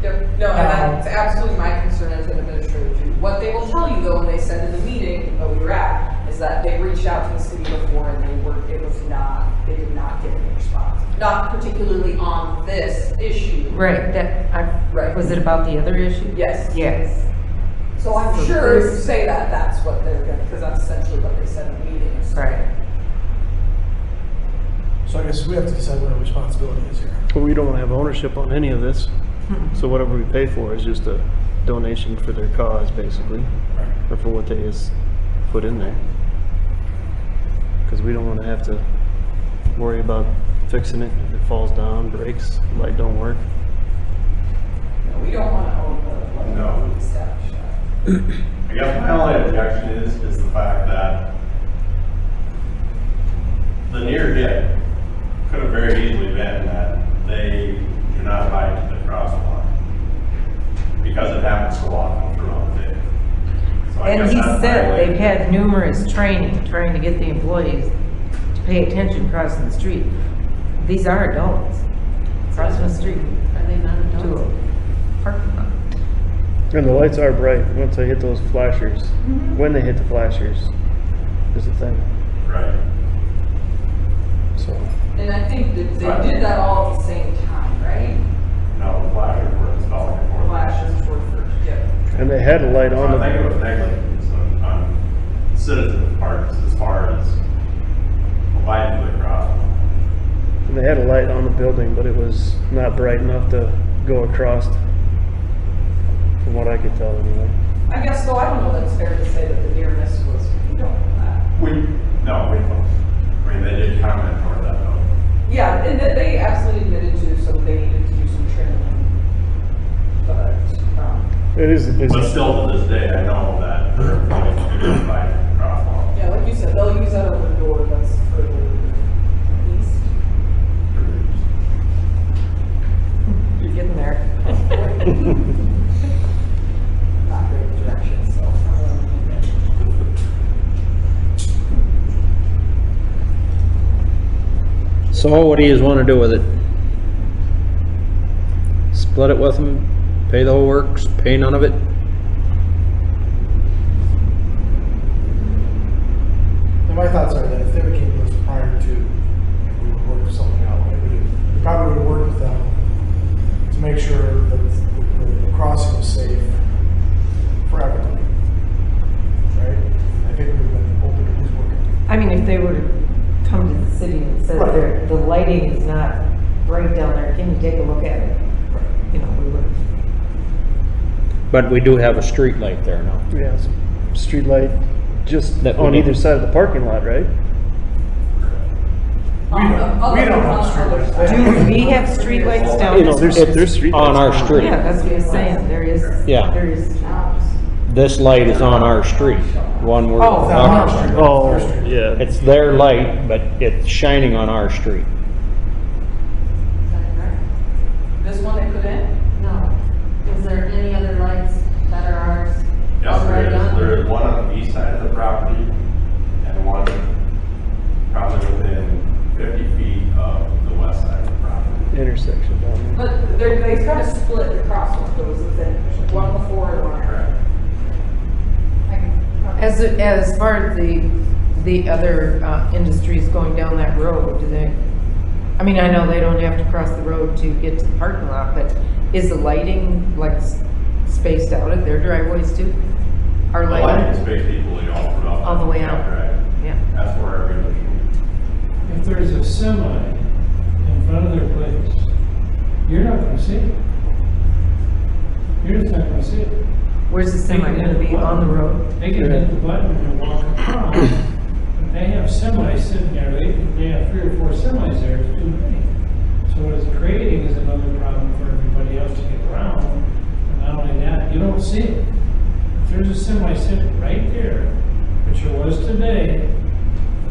Yep. No, and that's absolutely my concern as an administrator too. What they will tell you though, when they said in the meeting that we were at, is that they reached out to the city before and they did not get any response. Not particularly on this issue. Right, Right. Was it about the other issue? Yes. Yes. So I'm So sure if this- you say that, that's what they're gonna, because that's essentially what they said in the meeting. Right. So I guess we have to decide what our responsibility is here. But we don't have ownership on any of this. So whatever we pay for is just a donation for their cause, basically, or for what they just put in there. Because we don't want to have to worry about fixing it if it falls down, breaks, light don't work. No, we don't want to own the No. establishment. I guess my only objection is the fact that the near hit could have very easily been that they do not abide to the crosswalk because it happens so often throughout the day. So I And guess he that's my said only- they've had numerous training, trying to get the employees to pay attention crossing the street. These are adults crossing the street Are they not to adults? a parking lot. And the lights are bright once they hit those flashers. When they hit the flashers is the thing. Right. So And I think that they did that all at the same time, right? No, the flashes were installed before. Flashes were first, yeah. and they had a light on I think it the was negligence on citizens' parts as far as abiding to the crosswalk. and they had a light on the building, but it was not bright enough to go across. From what I could tell, anyway. I guess though, I don't know that it's fair to say that the near miss was, we don't know that. We don't. I mean, they did comment toward that though. Yeah, and they absolutely admitted to, so they needed to do some training. But, It is a busy. But still to this day, I know that their employees do not abide to the crosswalk. yeah, like you said, they'll use that open door that's further east. You're getting there. Not great direction, so. So what do you want to do with it? Split it with them, pay the whole works, pay none of it? And my thoughts are that if they came to us prior to, we would work something out. We probably would have worked with them to make sure that the crossing was safe for everybody. Right? I think we would have been open to who's working. I mean, if they were to come to the city and said Right. the lighting is not right down there, can you take a look at it? You know, we were, But we do have a street light there now. Yeah, street light just That we on don't- either side of the parking lot, right? We don't have streetlights. do we have streetlights down You know, there? there's street On our street. Yeah, that's what he's saying, there is, Yeah. there is. This light is on our street, one we're Oh, talking about. Oh, yeah. It's their light, but it's shining on our street. This one they put in? No. Is there any other lights that are ours? Yeah, already on? there is one on the east side of the property and one probably within 50 feet of the west side of the property. Intersection down there. But they kind of split the crosswalk, those within, one before and one after. As far as the other industries going down that road, do they, I mean, I know they don't have to cross the road to get to the parking lot, but is the lighting like spaced out at their driveways too? Our The lighting lighting? is spaced equally all throughout. All the way out. Right. Yeah. That's where everybody. If there's a semi in front of their place, you're not gonna see it. You're just not gonna see it. Where's the semi gonna be, on the road? They can hit the button and walk across, but they have semis sitting there, they have 3 or 4 semis there, it's too many. So what it's creating is another problem for everybody else to get around, and not only that, you don't see it. If there's a semi sitting right there, which there was today,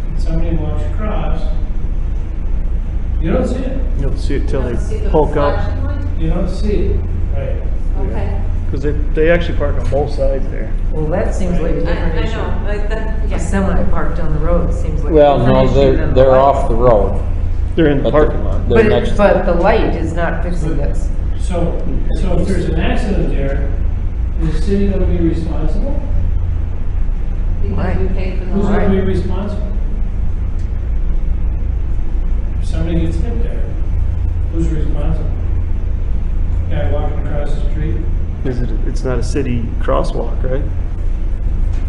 and somebody walks across, you don't see it. You don't see it till You don't see they the poke up. flashing light? You don't see it, right? Okay. Because they actually park on both sides there. Well, that seems like a different I issue. know, like that, A yeah. semi parked on the road seems like. a Well, different no, issue they're, than the they're light. off the road. They're in the But parking lot. They're But, next. but the light is not fixing this. So if there's an accident there, is the city gonna be responsible? Why? Because we paid for the Who's gonna be light. responsible? If somebody gets hit there, who's responsible? Guy walking across the street? It's not a city crosswalk, right?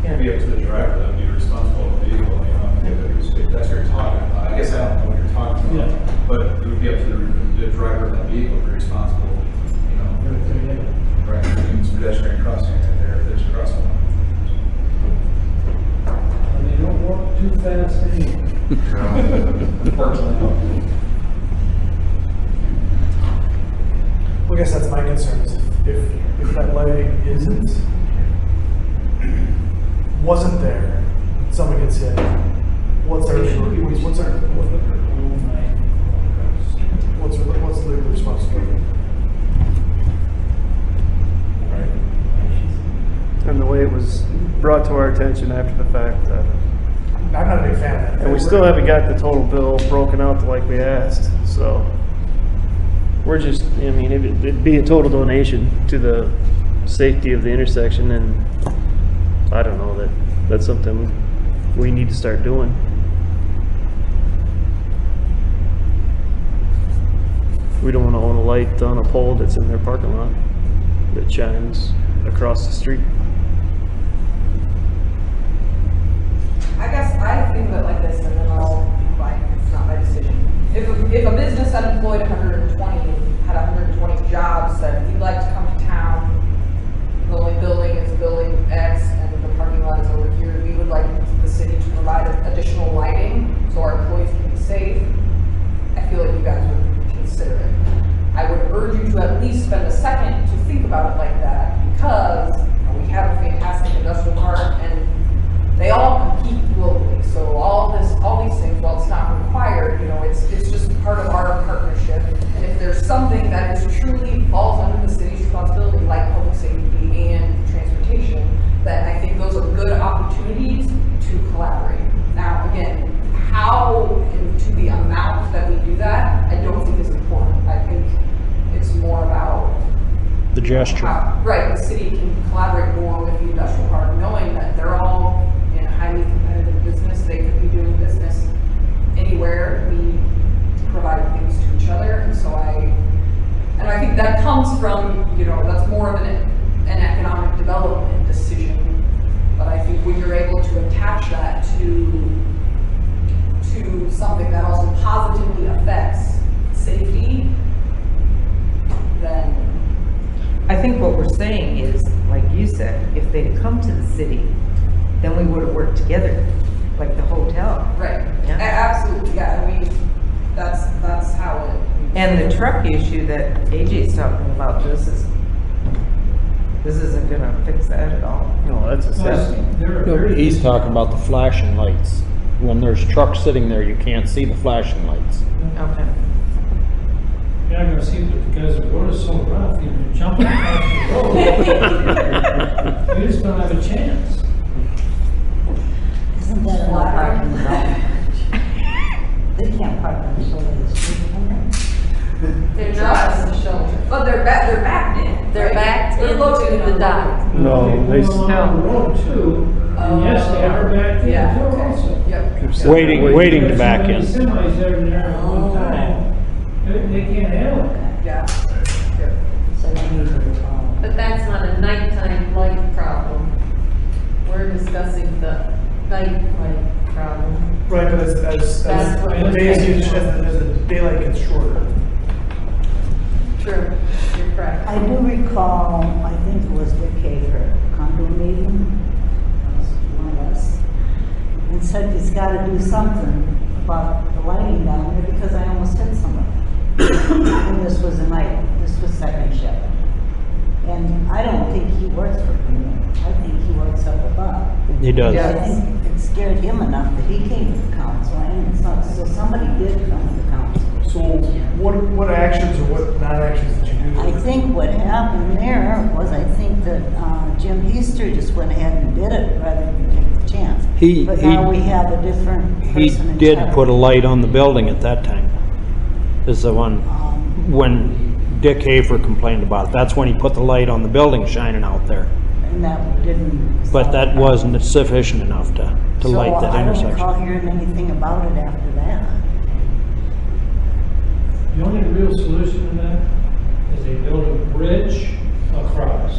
It'd be up to the driver that would be responsible for the vehicle, you know, if that's what you're talking about. I guess I don't know what you're talking about, Yeah. but it would be up to the driver of that vehicle to be responsible, you know. Right, it's pedestrian crossing right there, if there's a crosswalk. And they don't walk too fast anyway. Unfortunately. Well, I guess that's my concern, is if that lighting wasn't there, someone gets hit, what's our legal responsibility? And the way it was brought to our attention after the fact, I'm not a big fan of that. and we still haven't got the total bill broken out like we asked, so. We're just, I mean, it'd be a total donation to the safety of the intersection, and I don't know, that's something we need to start doing. We don't want to own a light on a pole that's in their parking lot that shines across the street. I guess I think of it like this, and then I'll be quiet, it's not my decision. If a business that employed 120, had 120 jobs, said, if you'd like to come to town, the only building is building X, and the parking lot is over here, we would like the city to provide additional lighting, so our employees can be safe, I feel like you guys would consider it. I would urge you to at least spend a second to think about it like that, because we have a fantastic industrial park, and they all compete globally. So all these things, while it's not required, you know, it's just part of our partnership. And if there's something that is truly falls under the city's responsibility, like public safety and transportation, then I think those are good opportunities to collaborate. Now, again, how and to the amount that we do that, I don't think is important. I think it's more about The gesture. right, the city can collaborate more with the industrial park, knowing that they're all in a highly competitive business. They could be doing business anywhere. We provide things to each other, and so I think that comes from, you know, that's more of an economic development decision. But I think when you're able to attach that to something that also positively affects safety, think what we're saying is, like you said, if they'd come to the city, then we would have worked together, like the hotel. Right, Yeah. absolutely, yeah, I mean, that's how it. And the truck issue that AJ's talking about, this isn't gonna fix that at all. No, that's a Plus, separate. there are No, very- he's talking about the flashing lights. When there's trucks sitting there, you can't see the flashing lights. Okay. You're not gonna see it because the road is so rough, you're jumping across the road. You just don't have a chance. Isn't that a lot parking zone? They can't park on the shoulder of the street, can they? They're not in the shelter, but they're backed in. They're right? backed They're into located the on dock. No, they They're going along the road too, and yes, they are back Yeah, in too okay. also. Yep. Waiting to back in. There's so many semis there and there at one time, they can't handle it. Yeah. So they need to, But that's not a nighttime light problem. We're discussing the night light problem. Right, but as That's what the we're days saying. get, as the daylight gets shorter. True, you're correct. I do recall, I think it was Dick Hafer, condo meeting, was one of us, and said he's gotta do something about the lighting down there because I almost hit somebody. And this was a night, this was second shift. And I don't think he works for Green, I think he works up above. He does. Yeah. I think it scared him enough that he came to the council, and it's not, so somebody did come to the council. So what actions or what non-actions did you do? I think what happened there was, I think that Jim Easter just went ahead and did it rather than take the chance. But now we have a different He person in did charge. put a light on the building at that time. Is the one, when Dick Hafer complained about it. That's when he put the light on the building shining out there. And that didn't. But that wasn't sufficient enough to light that So I don't intersection. recall hearing anything about it after that. The only real solution to that is they build a bridge across.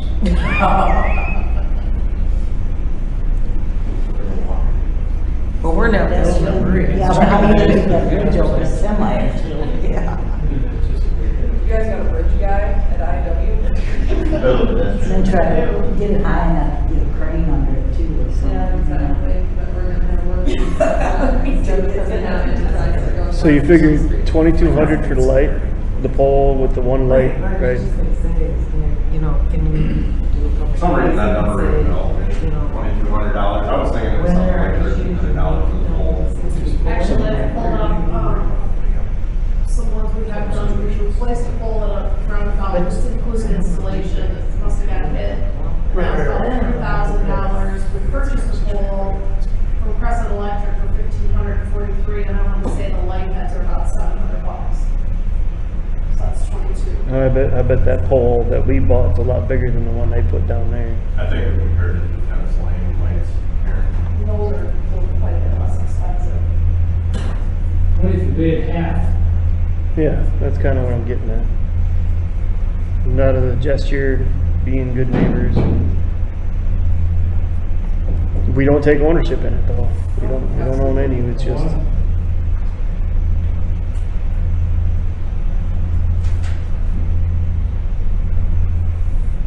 But we're not building a bridge. Yeah, but how do you get that bridge over a semi or two? Yeah. You guys got a bridge guy at IW? Then try to get it high enough to get a crane under it too or something. Yeah, exactly, but we're gonna have work. Because they have enterprises that go So you across figure the street. 2,200 for the light, the pole with the one light, I was right? just gonna say, you know, can we do a couple? For some reason, that number say, didn't know, you know, $2,200. I was thinking it was when something there like are issues, $1,300 for the pole. Actually, I pulled up, some ones we have done, we replaced a pole at a roundabout, just includes installation, it must have got hit. Around about $100,000, we purchased a pole from Crescent Electric for $1,543, and I want to say the light heads are about $700. So that's 22. I bet that pole that we bought is a lot bigger than the one they put down there. I think we compared it to tennis lane lights here. Those are quite a bit less expensive. What if you paid half? Yeah, that's kind of what I'm getting at. Not a gesture, being good neighbors. We don't take ownership in it though. We don't own any, it's just.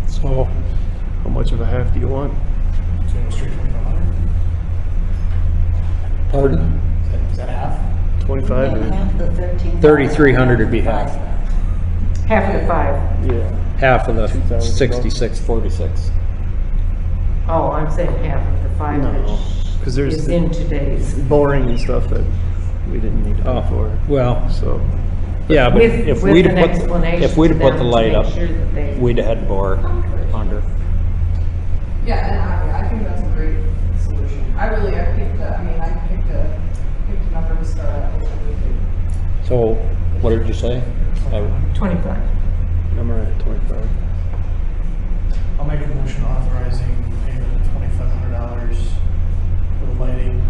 So, How much of a half do you want? So you go straight 2,500? pardon? Is that half? 25 And or? half the 13. 3,300 would be half. Half of the 5. Yeah. Half of the 2,000 bucks. 6646. Oh, I'm saying half of the 5 No, that 'cause there's is the- in today's. Boring and stuff that we didn't need to pay for, Well, so. yeah, but With- if with we'd an have put, explanation if we'd have to put the them to light make up, sure that they- we'd have had bore under. Yeah, and I think that's a great solution. I picked a number to start out with. And we could- So, what did you say? 25. I'm at 25. I'll make a motion authorizing payment of $2,500 for the lighting.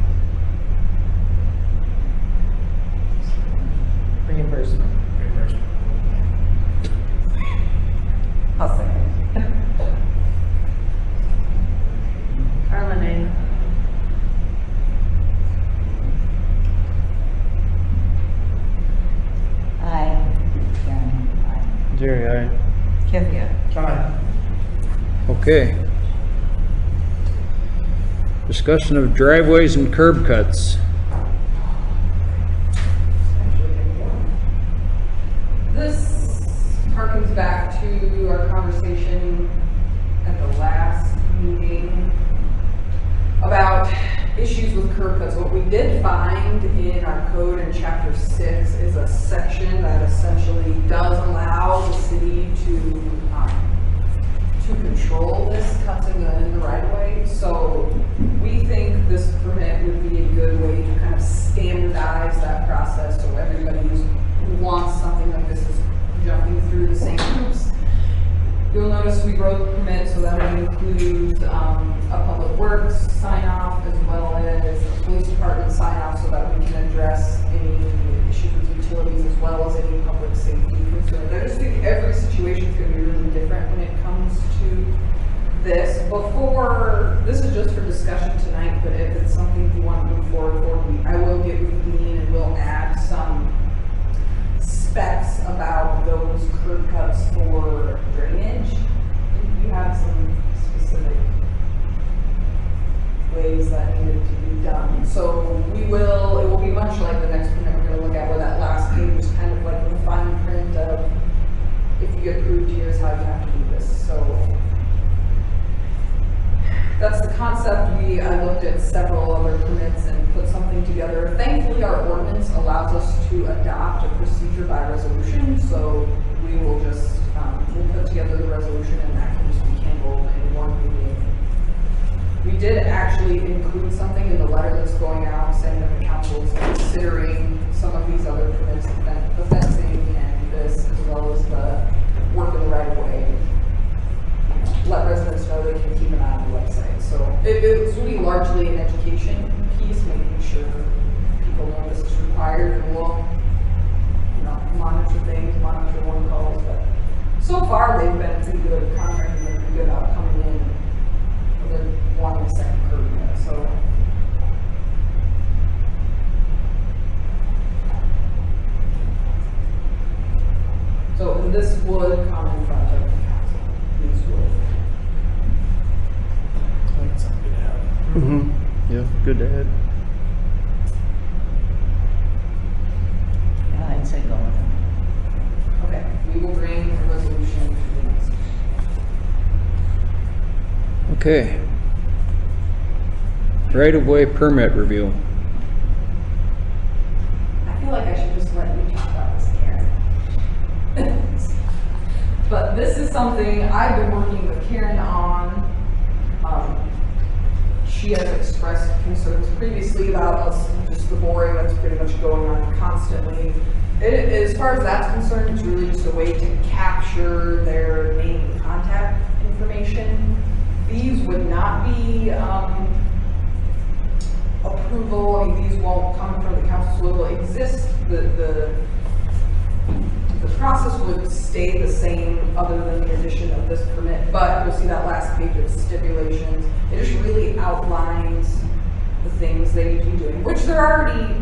Reimbursement. Reimbursement. I'll second. Harmony. Aye. Karen, aye. Jerry, Kathy, aye. Aye. Okay. Discussion of driveways and curb cuts. This harkens back to our conversation at the last meeting about issues with curb cuts. What we did find in our code in chapter 6 is a section that essentially does allow the city to control this cuts in the right of way. So we think this permit would be a good way to kind of standardize that process so everybody who wants something like this is jumping through the same hoops. You'll notice we wrote the permit so that it includes a public works sign off as well as a police department sign off so that we can address any issues with utilities as well as any public safety concerns. I just think every situation is going to be really different when it comes to this. This is just for discussion tonight, but if it's something you want to move forward for, I will get with Dean and we'll add some specs about those curb cuts for drainage. You have some specific ways that needed to be done. So it will be much like the next permit we're going to look at, where that last page was kind of like the fine print of if you get approved, here's how you have to do this. So that's the concept. I looked at several other permits and put something together. Thankfully, our ordinance allows us to adopt a procedure by resolution, so we will just we'll put together the resolution and that can just be handled in one meeting. We did actually include something in the letter that's going out saying that the council is considering some of these other permits, the fencing and this, as well as the work in the right of way. Let residents know they can keep an eye on the website. So it's really largely an education piece, making sure people know this is required, and we'll monitor things, monitor one calls. But so far they've been pretty good. Contractors have been pretty good about coming in and then wanting a second curb cut. So this would come in front of the council. These would. I think it's something good to have. Mm-hmm. Yeah, good to add. Yeah, I'd say go with it. Okay, we will bring a resolution to the next. Okay. Right-of-way permit review. I feel like I should just let you talk about this, Karen. But this is something I've been working with Karen on. She has expressed concerns previously about us, just the boring that's pretty much going on constantly. As far as that's concerned, it's really just a way to capture their name and contact information. These would not be approval. I mean, these won't come from the council, so it will exist. The process would stay the same other than the addition of this permit, but you'll see that last page of stipulations. It just really outlines the things they need to be doing, which they're already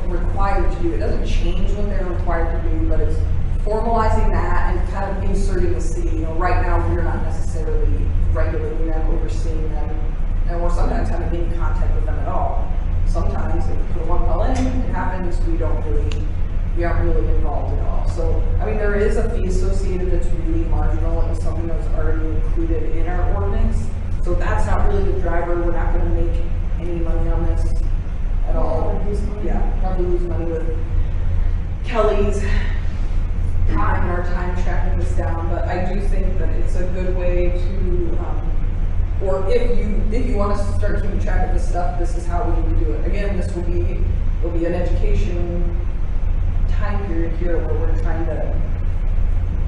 required to do. It doesn't change what they're required to do, but it's formalizing that and kind of inserting the city. Right now we're not necessarily regulating them, overseeing them, and we're sometimes having any contact with them at all. Sometimes if we put one call in, it happens, we aren't really involved at all. So, I mean, there is a fee associated that's really marginal. It was something that was already included in our ordinance. So that's not really the driver. We're not going to make any money on this at all. Yeah, probably lose money with Kelly's time and our time tracking this down. But I do think that it's a good way to, or if you want to start keeping track of this stuff, this is how we need to do it. Again, this will be an education time period here where we're trying to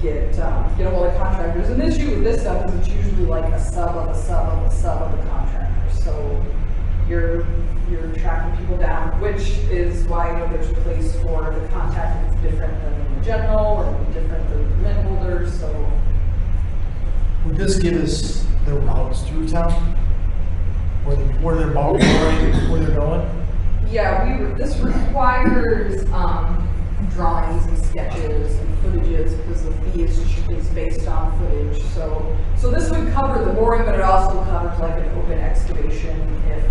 get a hold of contractors. And the issue with this stuff is it's usually like a sub of a sub of a sub of a contractor. So you're tracking people down, which is why there's a place for the contact that's different than the general or different than the permit holders. So Would this give us the routes through town? Where they're going, where they're going? yeah, this requires drawings and sketches and footages because the fee is based on ground footage. So this would cover the boring, but it also covers like an open excavation if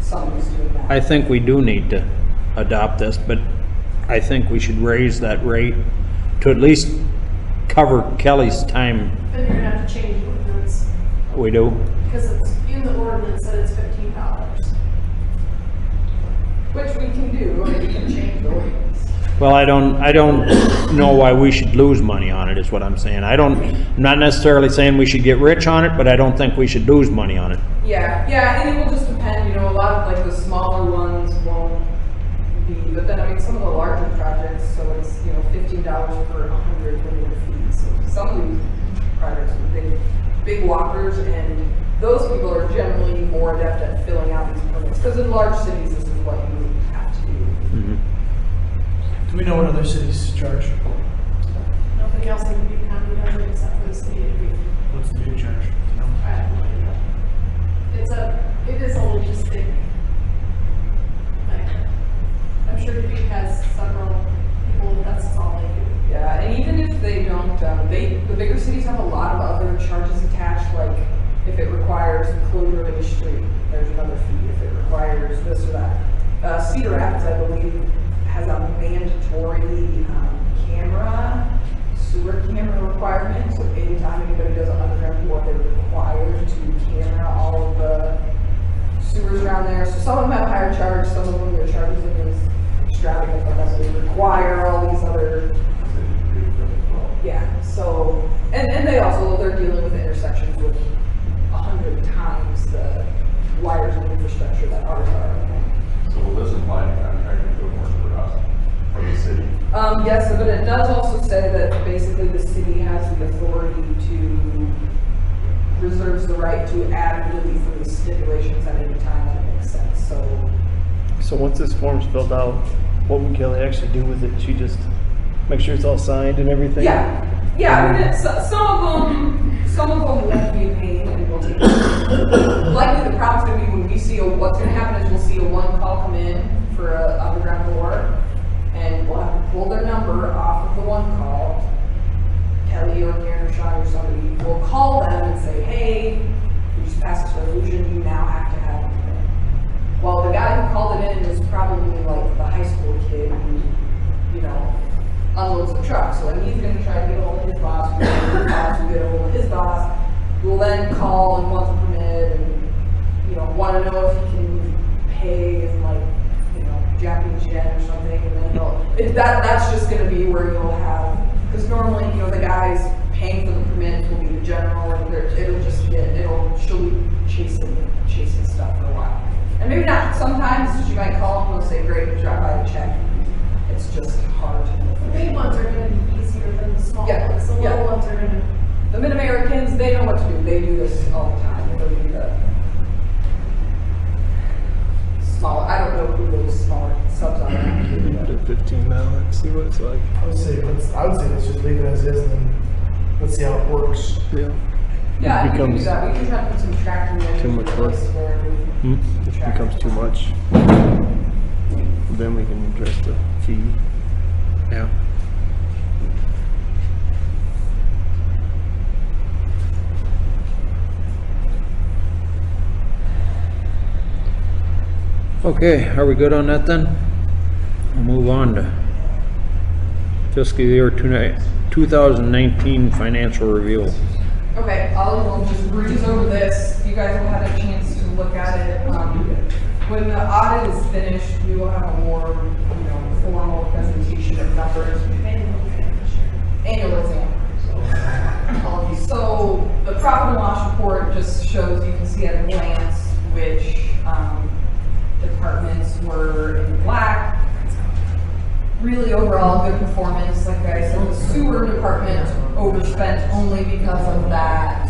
someone's doing that. I think we do need to adopt this, but I think we should raise that rate to at least cover Kelly's time. Then you're gonna have to change the ordinance, We do? because it's in the ordinance that it's $15. Which we can do, or we can change the ordinance. Well, I don't know why we should lose money on it, is what I'm saying. I'm not necessarily saying we should get rich on it, but I don't think we should lose money on it. Yeah, and it will just depend, a lot of like the smaller ones won't be, but then I mean, some of the larger projects, so it's, $15 for 100 linear feet. So some of these projects are big walkers, and those people are generally more adept at filling out these permits, because in large cities, this is what you have to do. Mm-hmm. Do we know what other cities charge? Nobody else in Butte County does it except for the city of Butte. What's the big charge? I have no idea. It is a logistic nightmare. I'm sure Butte has several people, that's all they do. Yeah, and even if they don't, the bigger cities have a lot of other charges attached, like if it requires closure of a street, there's another fee. If it requires this or that. Cedar Rapids, I believe, has a mandatory sewer camera requirement. So anytime anybody does an underground bore, they're required to camera all of the sewers around there. So some of them have higher charge, some of them their charges are extravagant, because they require all these other. Yeah. So and they also they're dealing with intersections with 100 times the wires and infrastructure that ours are. So will this apply to contracting to work for us, for the city? Yes, but it does also say that basically the city has the authority to reserves the right to add or delete from the stipulations at any time that it makes sense. So once this form's filled out, what would Kelly actually do with it? She just make sure it's all signed and everything? Yeah. I mean, some of them won't be a pain and we'll take it. Likely the problem's going to be when we see what's going to happen is we'll see a one call come in for a underground bore, and we'll have to pull their number off of the one call. Kelly or Karen or Sean or somebody will call them and say, hey, we just passed this resolution, you now have to have it. Well, the guy who called it in is probably like the high school kid who, unloads the truck. So then he's going to try to get a hold of his boss, who get a hold of his boss, who will then call and want the permit and, want to know if he can pay in Japanese yen or something. And then that's just going to be where you'll have, because normally, the guys paying for the permit will be the general, and she'll be chasing stuff for a while. And maybe not, sometimes she might call and they'll say, great, drop by the check. It's just hard to know. The big ones are going to be easier than the small ones. The little ones are going to. The Mid-Americans, they know what to do. They do this all the time. It'll be the smaller. I don't know who those smaller subs are. Do 15 now and see what it's like. I would say let's just leave it as is, and then let's see how it works. Yeah. Yeah, It we can do becomes that. We can try to put some tracking in. too much work. If It becomes too much. Then we can address the fee. Yeah. Okay, are we good on that then? We'll move on to fiscal year 2019 financial review. Okay, we'll just breeze over this. You guys will have a chance to look at it. When the audit is finished, we will have a more, formal presentation of numbers. Annual exam. Apologies. So the profit and loss report just shows, you can see at a glance which departments were in the black. Really overall good performance. Like I said, the sewer department overspent only because of that,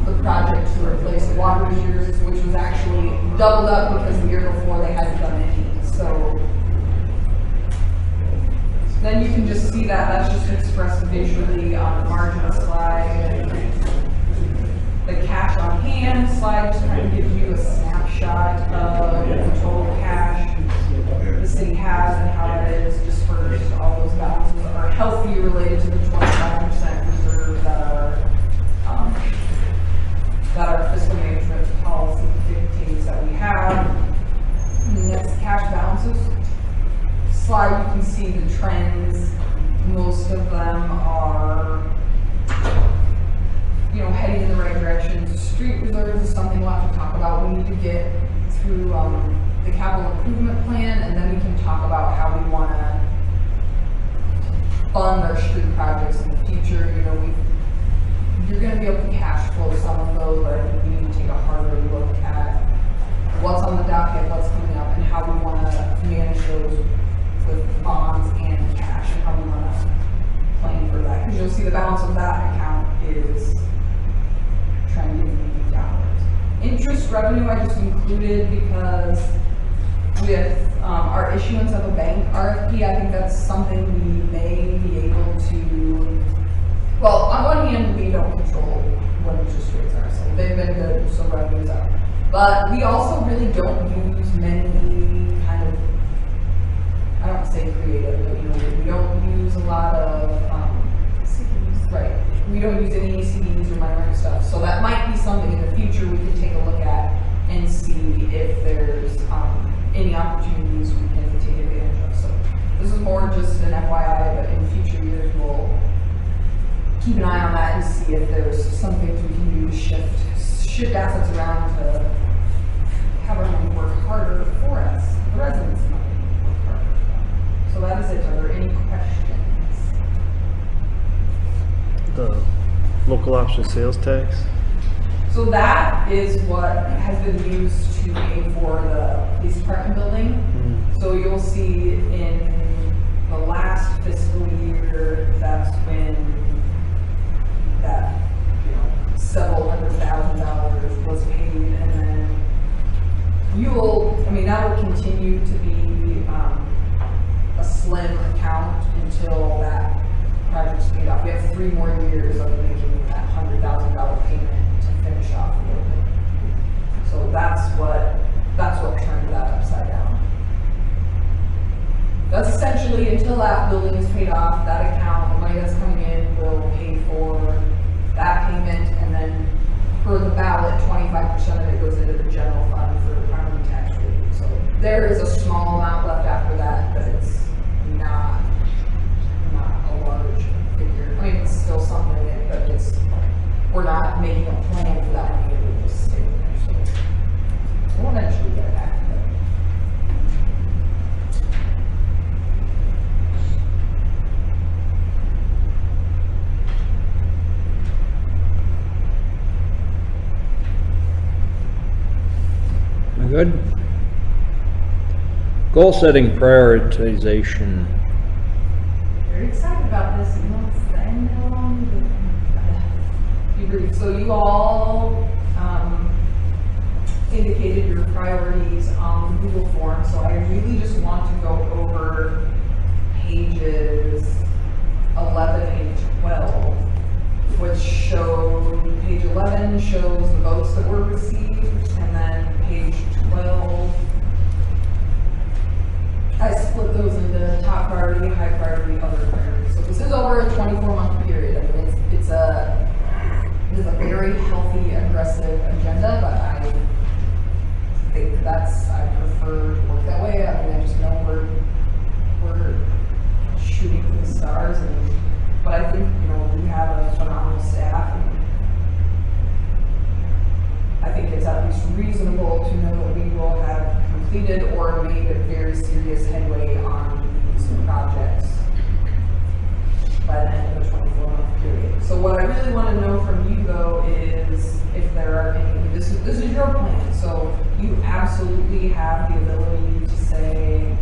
the project to replace the water meters, which was actually doubled up because the year before they hadn't done any. So then you can just see that's just expressed visually on the margin slide. The cash on hand slide just kind of gives you a snapshot of the total cash the city has and how that is dispersed. All those balances are healthy related to the 25% reserve them are, you know, heading in the right direction. Street reserves is something we'll have to talk about. We need to get through the capital improvement plan, and then we can talk about how we want to fund our street projects in the future. You know, you're going to be able to cash flow some of those, but I think we need to take a harder look at what's on the docket, what's coming up, and how we want to manage those with bonds and cash, and how we want to plan for that. Because you'll see the balance of that account is trending downwards. Interest revenue I just included because with our issuance of a bank RFP, I think that's something we may be able to, well, on one hand, we don't control what interest rates are, so they've been good, so revenue's up. But we also really don't use many kind of, I don't want to say creative, but you know, we don't use a lot of, CDs. Right. We don't use any CDs or money stuff. So that might be something in the future we could take a look at and see if there's any opportunities we can take advantage of. So this is more just an FYI, but in future years we'll keep an eye on that and see if there's some things we can do to shift assets around to have our money work harder for us, the residents' money work harder. So that is it. Are there any questions? The local option sales tax? So that is what has been used to pay for the police department building. Mm-hmm. So you'll see in the last fiscal year, that's when that, you know, several $100,000 was paid, and then that will continue to be a slim account until that project's paid off. We have 3 more years of making that $100,000 payment to finish off the building. So that's what turned that upside down. That's essentially, until that building is paid off, that account, the money that's coming in will pay for that payment, and then for the ballot, 25% of it goes into the general fund for property tax relief. So there is a small amount left after that, but it's not a large figure. I mean, it's still something, but we're not making a plan for that money to just stay there. So we'll eventually get it back. Good. Goal setting prioritization. Very excited about this. You know, it's the end debrief. So you all indicated your priorities on the Google form. So I really just want to go over pages 11 and 12, which show page 11 shows the votes that were received, and then page 12, I split those into top priority, high priority, other priority. So this is over a 24-month period. I mean, it's a very healthy, aggressive agenda, but I think I prefer to work that way. I mean, I just know we're shooting for the stars, but I think, you know, we have a phenomenal staff, and I think it's at least reasonable to know that we will have completed or made a very serious headway on these projects by the end of the 24-month period. So what I really want to know from you, though, is if there are any, this is your plan, so you absolutely have the ability to say,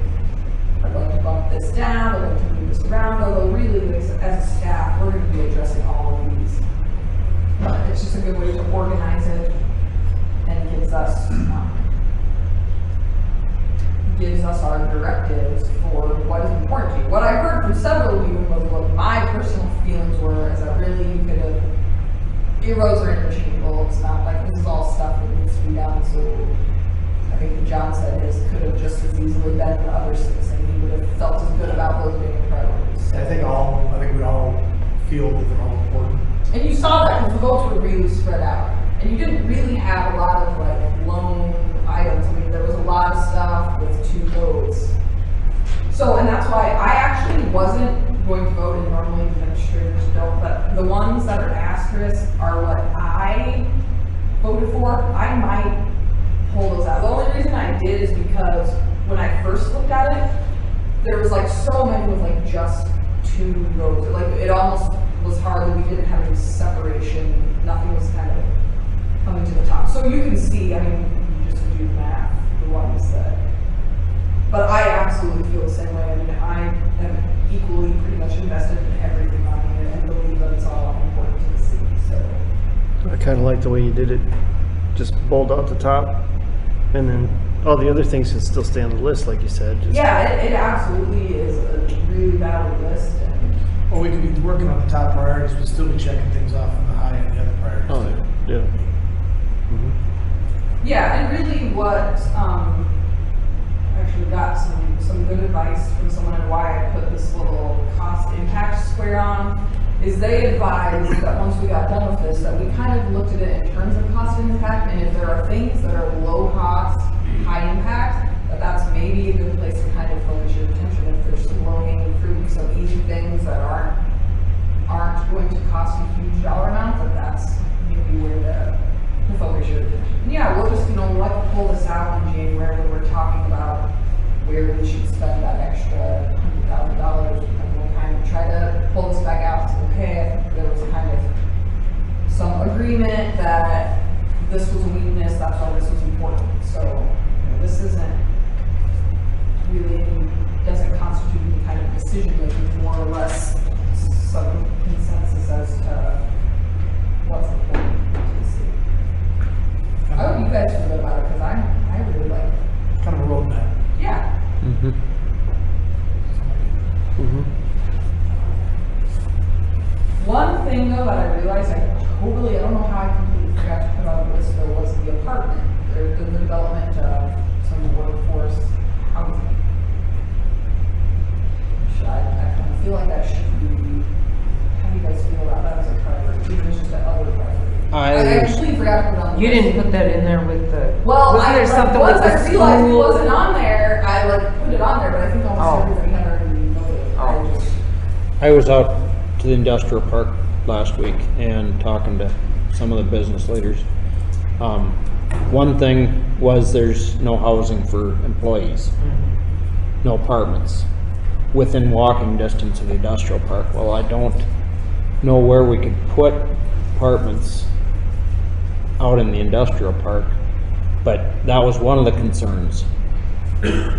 I'd like to bump this down, I'd like to move this around, although really, as a staff, we're going to be addressing all of these. But it's just a good way to organize it, and gives us our directives for what is important to you. What I heard from several of you was what my personal feelings were, is that really you could have, your roads are interchangeable. It's not like this is all stuff that needs to be done. So I think John said his could have just as easily been the other 6, and he would have felt as good about those being priorities. I think we all feel that they're all important. And you saw that because the votes were really spread out. And you didn't really have a lot of like lone items. I mean, there was a lot of stuff with 2 votes. So, and that's why I actually wasn't going to vote, and normally administrators don't, but the ones that are asterisk are what I voted for. I might pull those out. The only reason I did is because when I first looked at it, there was like so many with like just 2 rows. Like it almost was hard that we didn't have any separation. Nothing was kind of coming to the top. So you can see, I mean, you just do math, the ones that. But I absolutely feel the same way. I mean, I am equally pretty much invested in everything on here and believe that it's all important to the city. So I kind of like the way you did it, just bold out the top, and then all the other things can still stay on the list, like you said. Just yeah, it absolutely is a really valid list. And Well, we could be working on the top priorities, but still be checking things off on the high and the other priorities. Oh, too. yeah. yeah, and really what I actually got some good advice from someone on why I put this little cost impact square on is they advised that once we got done with this, that we kind of looked at it in terms of cost impact, and if there are things that are low cost, high impact, that's maybe a good place to kind of focus your attention. If there's some low hanging fruit, some easy things that aren't going to cost a huge dollar amount, that's maybe where to focus your attention. And yeah, we'll just, let's pull this out in January when we're talking about where we should spend that extra $100,000, and we'll kind of try to pull this back out. Okay, I think there was kind of some agreement that this was a weakness, that's why this was important. So this isn't really doesn't constitute any kind of decision making, more or less some consensus as to what's important to the city. I hope you guys feel good about it, because I really like it. Kind of a roadmap. Yeah. One thing though that I realized I don't know how I completely forgot to put on the list though, was the apartment, or the development of some workforce housing. I kind of feel like that should be, how do you guys feel about that as a priority, even if it's just that other priority? I completely forgot to put it on the You list. didn't put that in there with the, Well, wasn't there something with once the I realized it school? wasn't on there, I put it on there, but I think almost everybody had already noted it. I was out to the industrial park last week and talking to some of the business leaders. One thing was there's no housing for employees, no apartments within walking distance of the industrial park. Well, I don't know where we could put apartments out in the industrial park, but that was one of the concerns. It's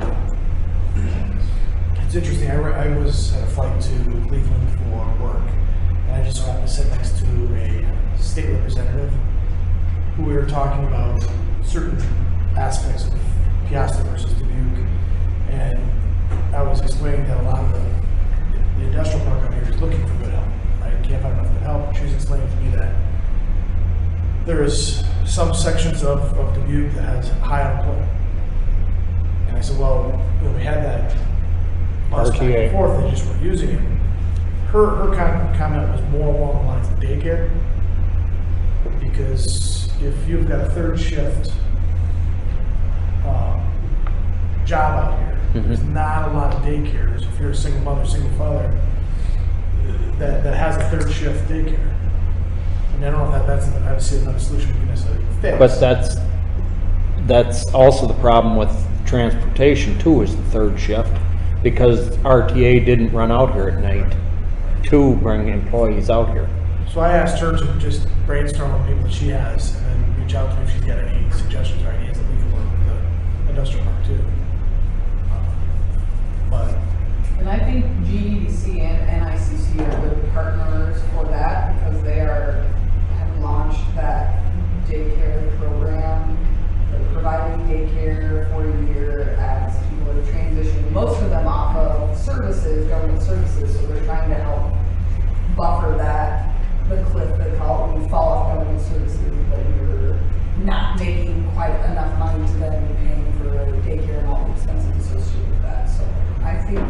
interesting. I was at a flight to Cleveland for work, and I just happened to sit next to a state representative who we were talking about certain aspects of Peosta versus Dubuque, and I was explaining that a lot of the industrial park out here is looking for good help. I can't find enough good help. She was explaining to me that there is some sections of Dubuque that has high unemployment, and I said, well, we had that last back and forth, they just weren't using it. Her kind of comment was more along the lines of daycare, because if you've got a third shift job out here, there's not a lot of daycares. If you're a single mother, single father, that has a third shift daycare. And I don't know if that's obviously another solution we can necessarily fix. But that's also the problem with transportation too, is the third shift, because RTA didn't run out here at night to bring employees out here. So I asked her to just brainstorm with people that she has, and then reach out to me if she's got any suggestions or ideas that we can work with the industrial park too. And I think GDC and NICC are good partners for that, because they have launched that daycare program. They're providing daycare for a year as people are transitioning, most of them off of services, government services, so they're trying to help buffer the cliff they call it, when you fall off government services, but you're not making quite enough money to then be paying for daycare and all the expenses associated with that. So I think,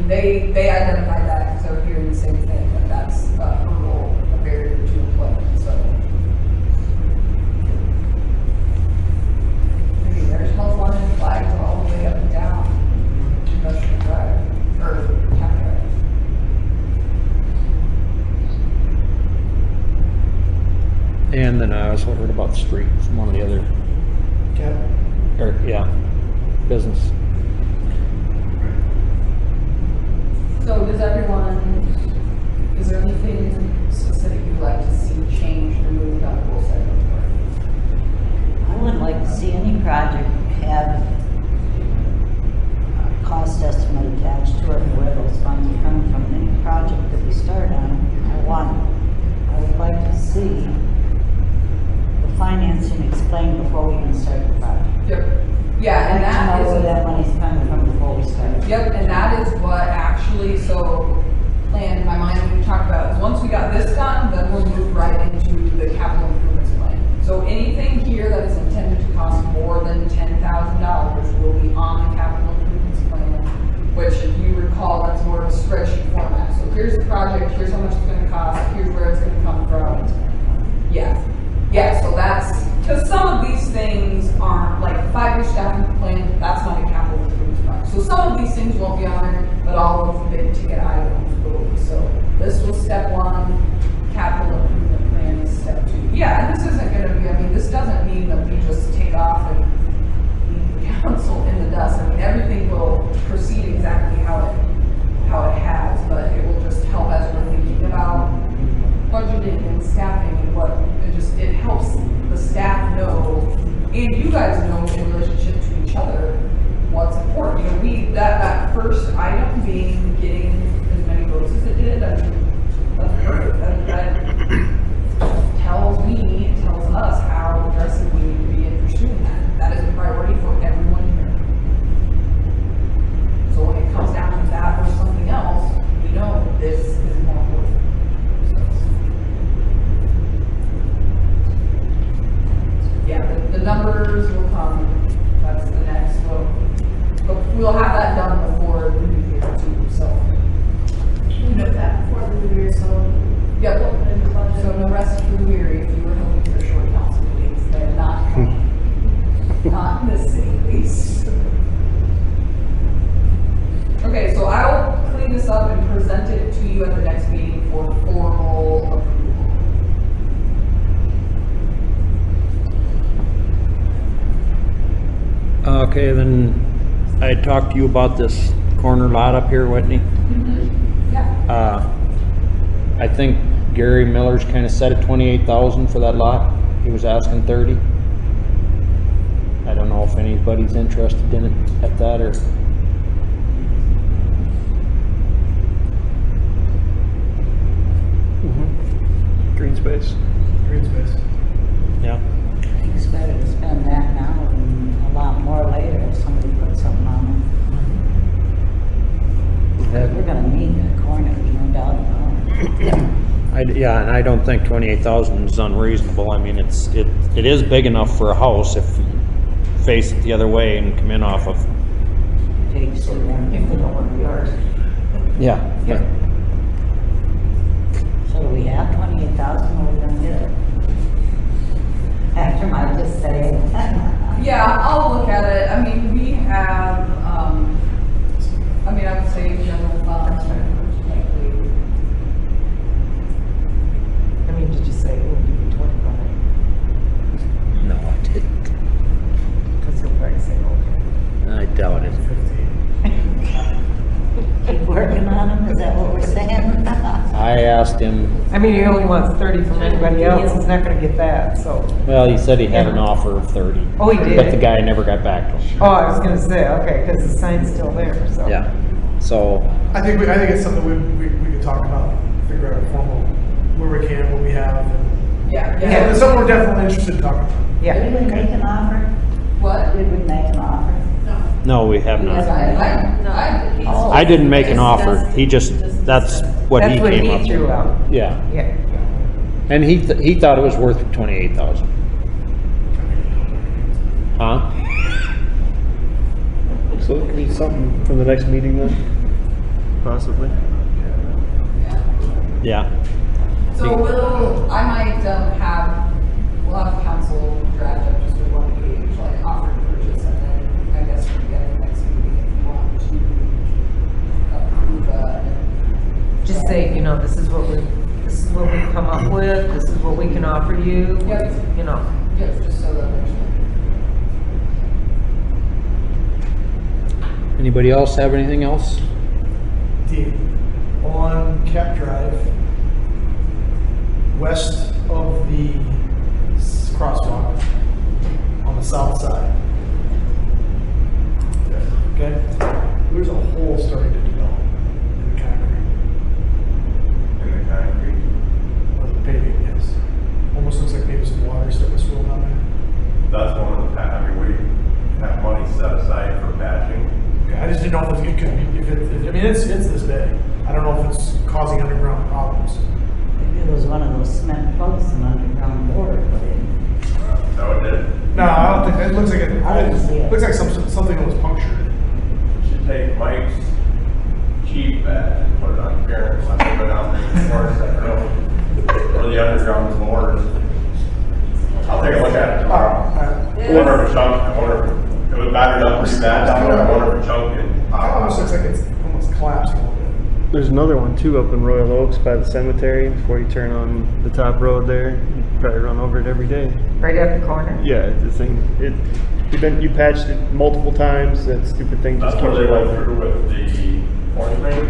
they identified that because they're hearing the same thing, that that's a hurdle, a barrier to employment. So there's health London flags all the way up and down Industrial Drive, or County Drive. And then I also heard about the street from one of the other, business. So is there anything specific you'd like to see changed or moved on the goal setting report? I would like to see any project have a cost estimate attached to it, and where those funds are coming from. Any project that we start on, I would like to see the financing explained before we even start the project. Yep. Yeah, and I'd like to know where that that money's coming from before we start. is, yep, and that is what actually, so, plan in my mind, we talked about, is once we got this done, then we'll move right into the capital improvements plan. So anything here that is intended to cost more than $10,000 will be on the capital improvements plan, which if you recall, that's more of a spreadsheet format. So here's the project, here's how much it's gonna cost, here's where it's gonna come from. Yeah, yeah, so that's, because some of these things aren't, like 5-year staffing plan, that's not a capital improvements project. So some of these things won't be on there, but all of the big ticket items will be. So this was step 1, capital improvement plan is step 2. Yeah, and this isn't gonna be, I mean, this doesn't mean that we just take off and leave the council in the dust. I mean, everything will proceed exactly how it has, but it will just help as we're thinking about budgeting and staffing and it helps the staff know, and you guys know in relationship to each other, what's important. You know, that first item being getting as many votes as it did, I mean, that's perfect. That tells us how aggressive we need to be in pursuing that. That is a priority for everyone here. So when it comes down to that or something else, we know this is more important. Yeah, the numbers will come, that's the next one. But we'll have that done before the new year too, so. We know that before the new year, so. Yep, so no rest for the weary if you were hoping for short council meetings, they're not coming. Not in this city, at least. Okay, so I'll clean this up and present it to you at the next meeting for formal approval. Okay, then I talked to you about this corner lot up here, Whitney. Mm-hmm. Yeah. I think Gary Miller's kind of set at 28,000 for that lot. He was asking 30. I don't know if anybody's interested in it at that or. Green space. Green space. Yeah. I think it's better to spend that now than a lot more later if somebody puts something on it. We're gonna need that corner, no doubt about it. Yeah, and I don't think 28,000 is unreasonable. I mean, it is big enough for a house if you face it the other way and come in off of. Takes so long if they don't want to be ours. Yeah. So do we have 28,000 or we're gonna get it? After my just saying. Yeah, I'll look at it. I mean, we have, I would say general funds, likely. I mean, did you say it would be 25? No, I didn't. Because he'll probably say, okay. I doubt it. Keep working on them, is that what we're saying? I asked him, I mean, he only wants 30 from anybody else, he's not gonna get that, so. well, he said he had an offer of 30. Oh, he did? But the guy never got back to him. Oh, I was gonna say, okay, because the sign's still there, so. Yeah, so, I think it's something we could talk about, figure out a formal, where we can, what we have. And Yeah, Yeah. it's something we're definitely interested in talking about. Yeah. Did we make an offer? What? Did we make an offer? no, we have not. I I didn't make an offer. He just, that's what he That's what came up he threw with. out. Yeah, Yeah. and he thought it was worth 28,000. Huh? So it could be something for the next meeting then, possibly. Yeah. So we'll have council draft up just a 1 page, like offer to purchase, and then I guess we get the next meeting if you want to approve Just say, this is what we're this is what we come up with, this is what we can offer you, Yep. you know. Yep, just so that there's. Anybody else have anything else? On Cap Drive, west of the crosswalk, on the south side. Okay? There's a hole starting to develop in the concrete. In the concrete. Or the paving, yes. Almost looks like maybe some water starting to swirl down there. That's one of the, I mean, we have money set aside for patching. Okay, I just didn't know if it could be, I mean, it's this big. I don't know if it's causing underground problems. Maybe it was one of those cement plugs and underground water put in. So it did. No, I don't think, it looks like it, I didn't see it. looks like something that was punctured. Should take Mike's cheap bat and put it on Karen, let me go down there before I know. Or the underground is more. I'll take a look at it tomorrow. I wonder if a chunk, I wonder if it was battered up pretty bad down there, I wonder if a chunk can It almost looks like it's almost collapsing a little bit. There's another one too up in Royal Oaks by the cemetery before you turn on the top road there. You probably run over it every day. Right at the corner. Yeah, the thing, you patched it multiple times, that stupid thing just That's where keeps they went going. through with the orange main,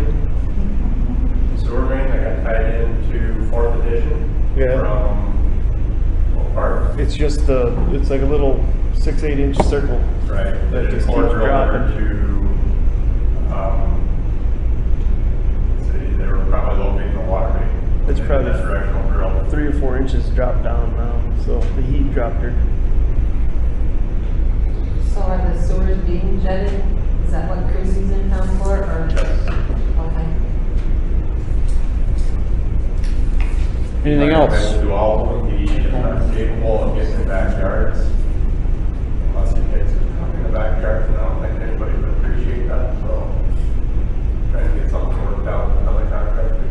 sewer main that got tied into 4th edition. Yeah. From what part? It's just it's like a little 6-8 inch circle. Right. That They just poured keeps through over dropping. to, let's see, they were probably locating the water main. It's Maybe probably that directional drill. 3 or 4 inches dropped down now, so the heat dropped her. So are the sewers being jetted? Is that what Chrissy's in town for, or? Yes. Okay. Anything Like, else? we'll do all of them. He is not capable of getting in backyards. Unless he takes his truck in the backyard, and I don't think anybody would appreciate that, so. Trying to get something worked out with another contractor.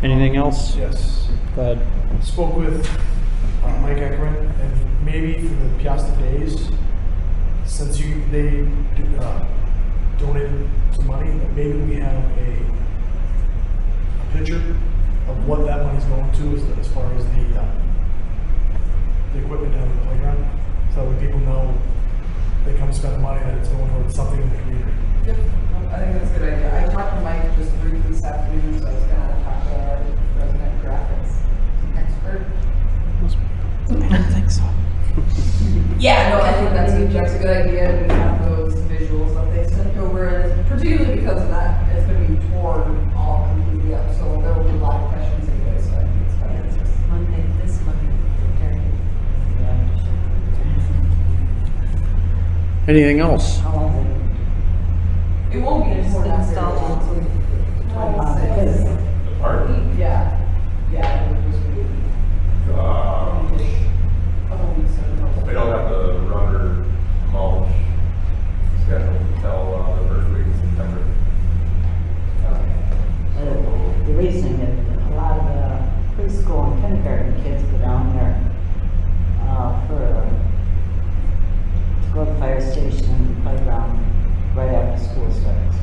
Anything else? Yes. Go ahead. Spoke with Mike Eckerman, and maybe for the Peosta Days, since they donated some money, that maybe we have a picture of what that money's going to as far as the equipment down in the playground, so that when people know they come spend the money, that it's going towards something in the community. Yep, I think that's a good idea. I talked to Mike just briefly this afternoon, so I was gonna talk to our resident graphics expert. I think so. Yeah, no, I think that's a good idea, and we have those visuals that they sent over, and particularly because of that, it's gonna be torn all completely up, so there will be a lot of questions anyway, so I think it's fine. It's just Monday, this Monday, okay. Anything else? How long is It won't be torn after. Installed on it? The park? Yeah, it would just be a couple weeks ago. We don't have the rubber mulch scheduled until the first week of September. The reason that a lot of the preschool and kindergarten kids go down there to go to the fire station and playground right after school starts.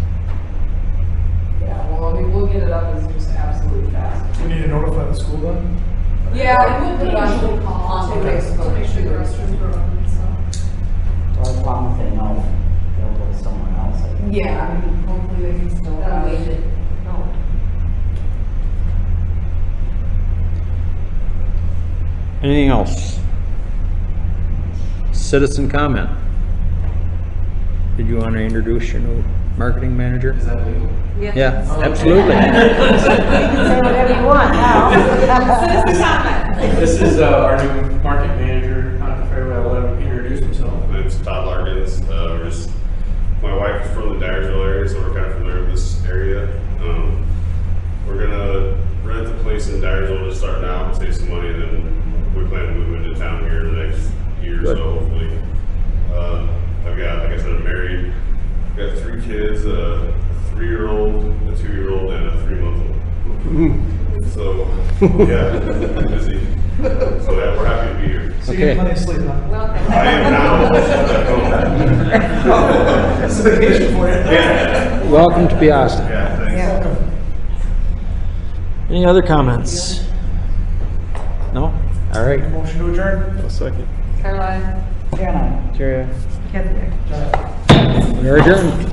Yeah, well, I mean, we'll get it up as just absolutely fast. We need to notify the school then? Yeah, and we'll put it on Facebook. Make sure the restrooms are open, so. Or as long as they know, they'll go somewhere else. I think. Yeah, I mean, hopefully they can still. Wait, no. Anything else? Citizen comment. Did you want to introduce your new marketing manager? Is that legal? Yeah, absolutely. You can say whatever you want now. This is our new market manager. Not afraid to let him introduce himself. It's Todd Larkins. My wife is from the Dyersville area, so we're kind of familiar with this area. We're gonna rent a place in Dyersville to start now, save some money, and then we plan to move into town here in the next year or so, hopefully. I've got, like I said, I'm married. I've got 3 kids, a 3-year-old, a 2-year-old, and a 3-month-old. So, yeah, busy. So yeah, we're happy to be here. So you get plenty of sleep, huh? I am now. That's a vacation for you. Yeah. Welcome to Peosta. Yeah, thanks. Yeah. Any other comments? No? All right. Motion to adjourn? A second. Caroline? Caroline. Jerry. Kathy, We're adjourned.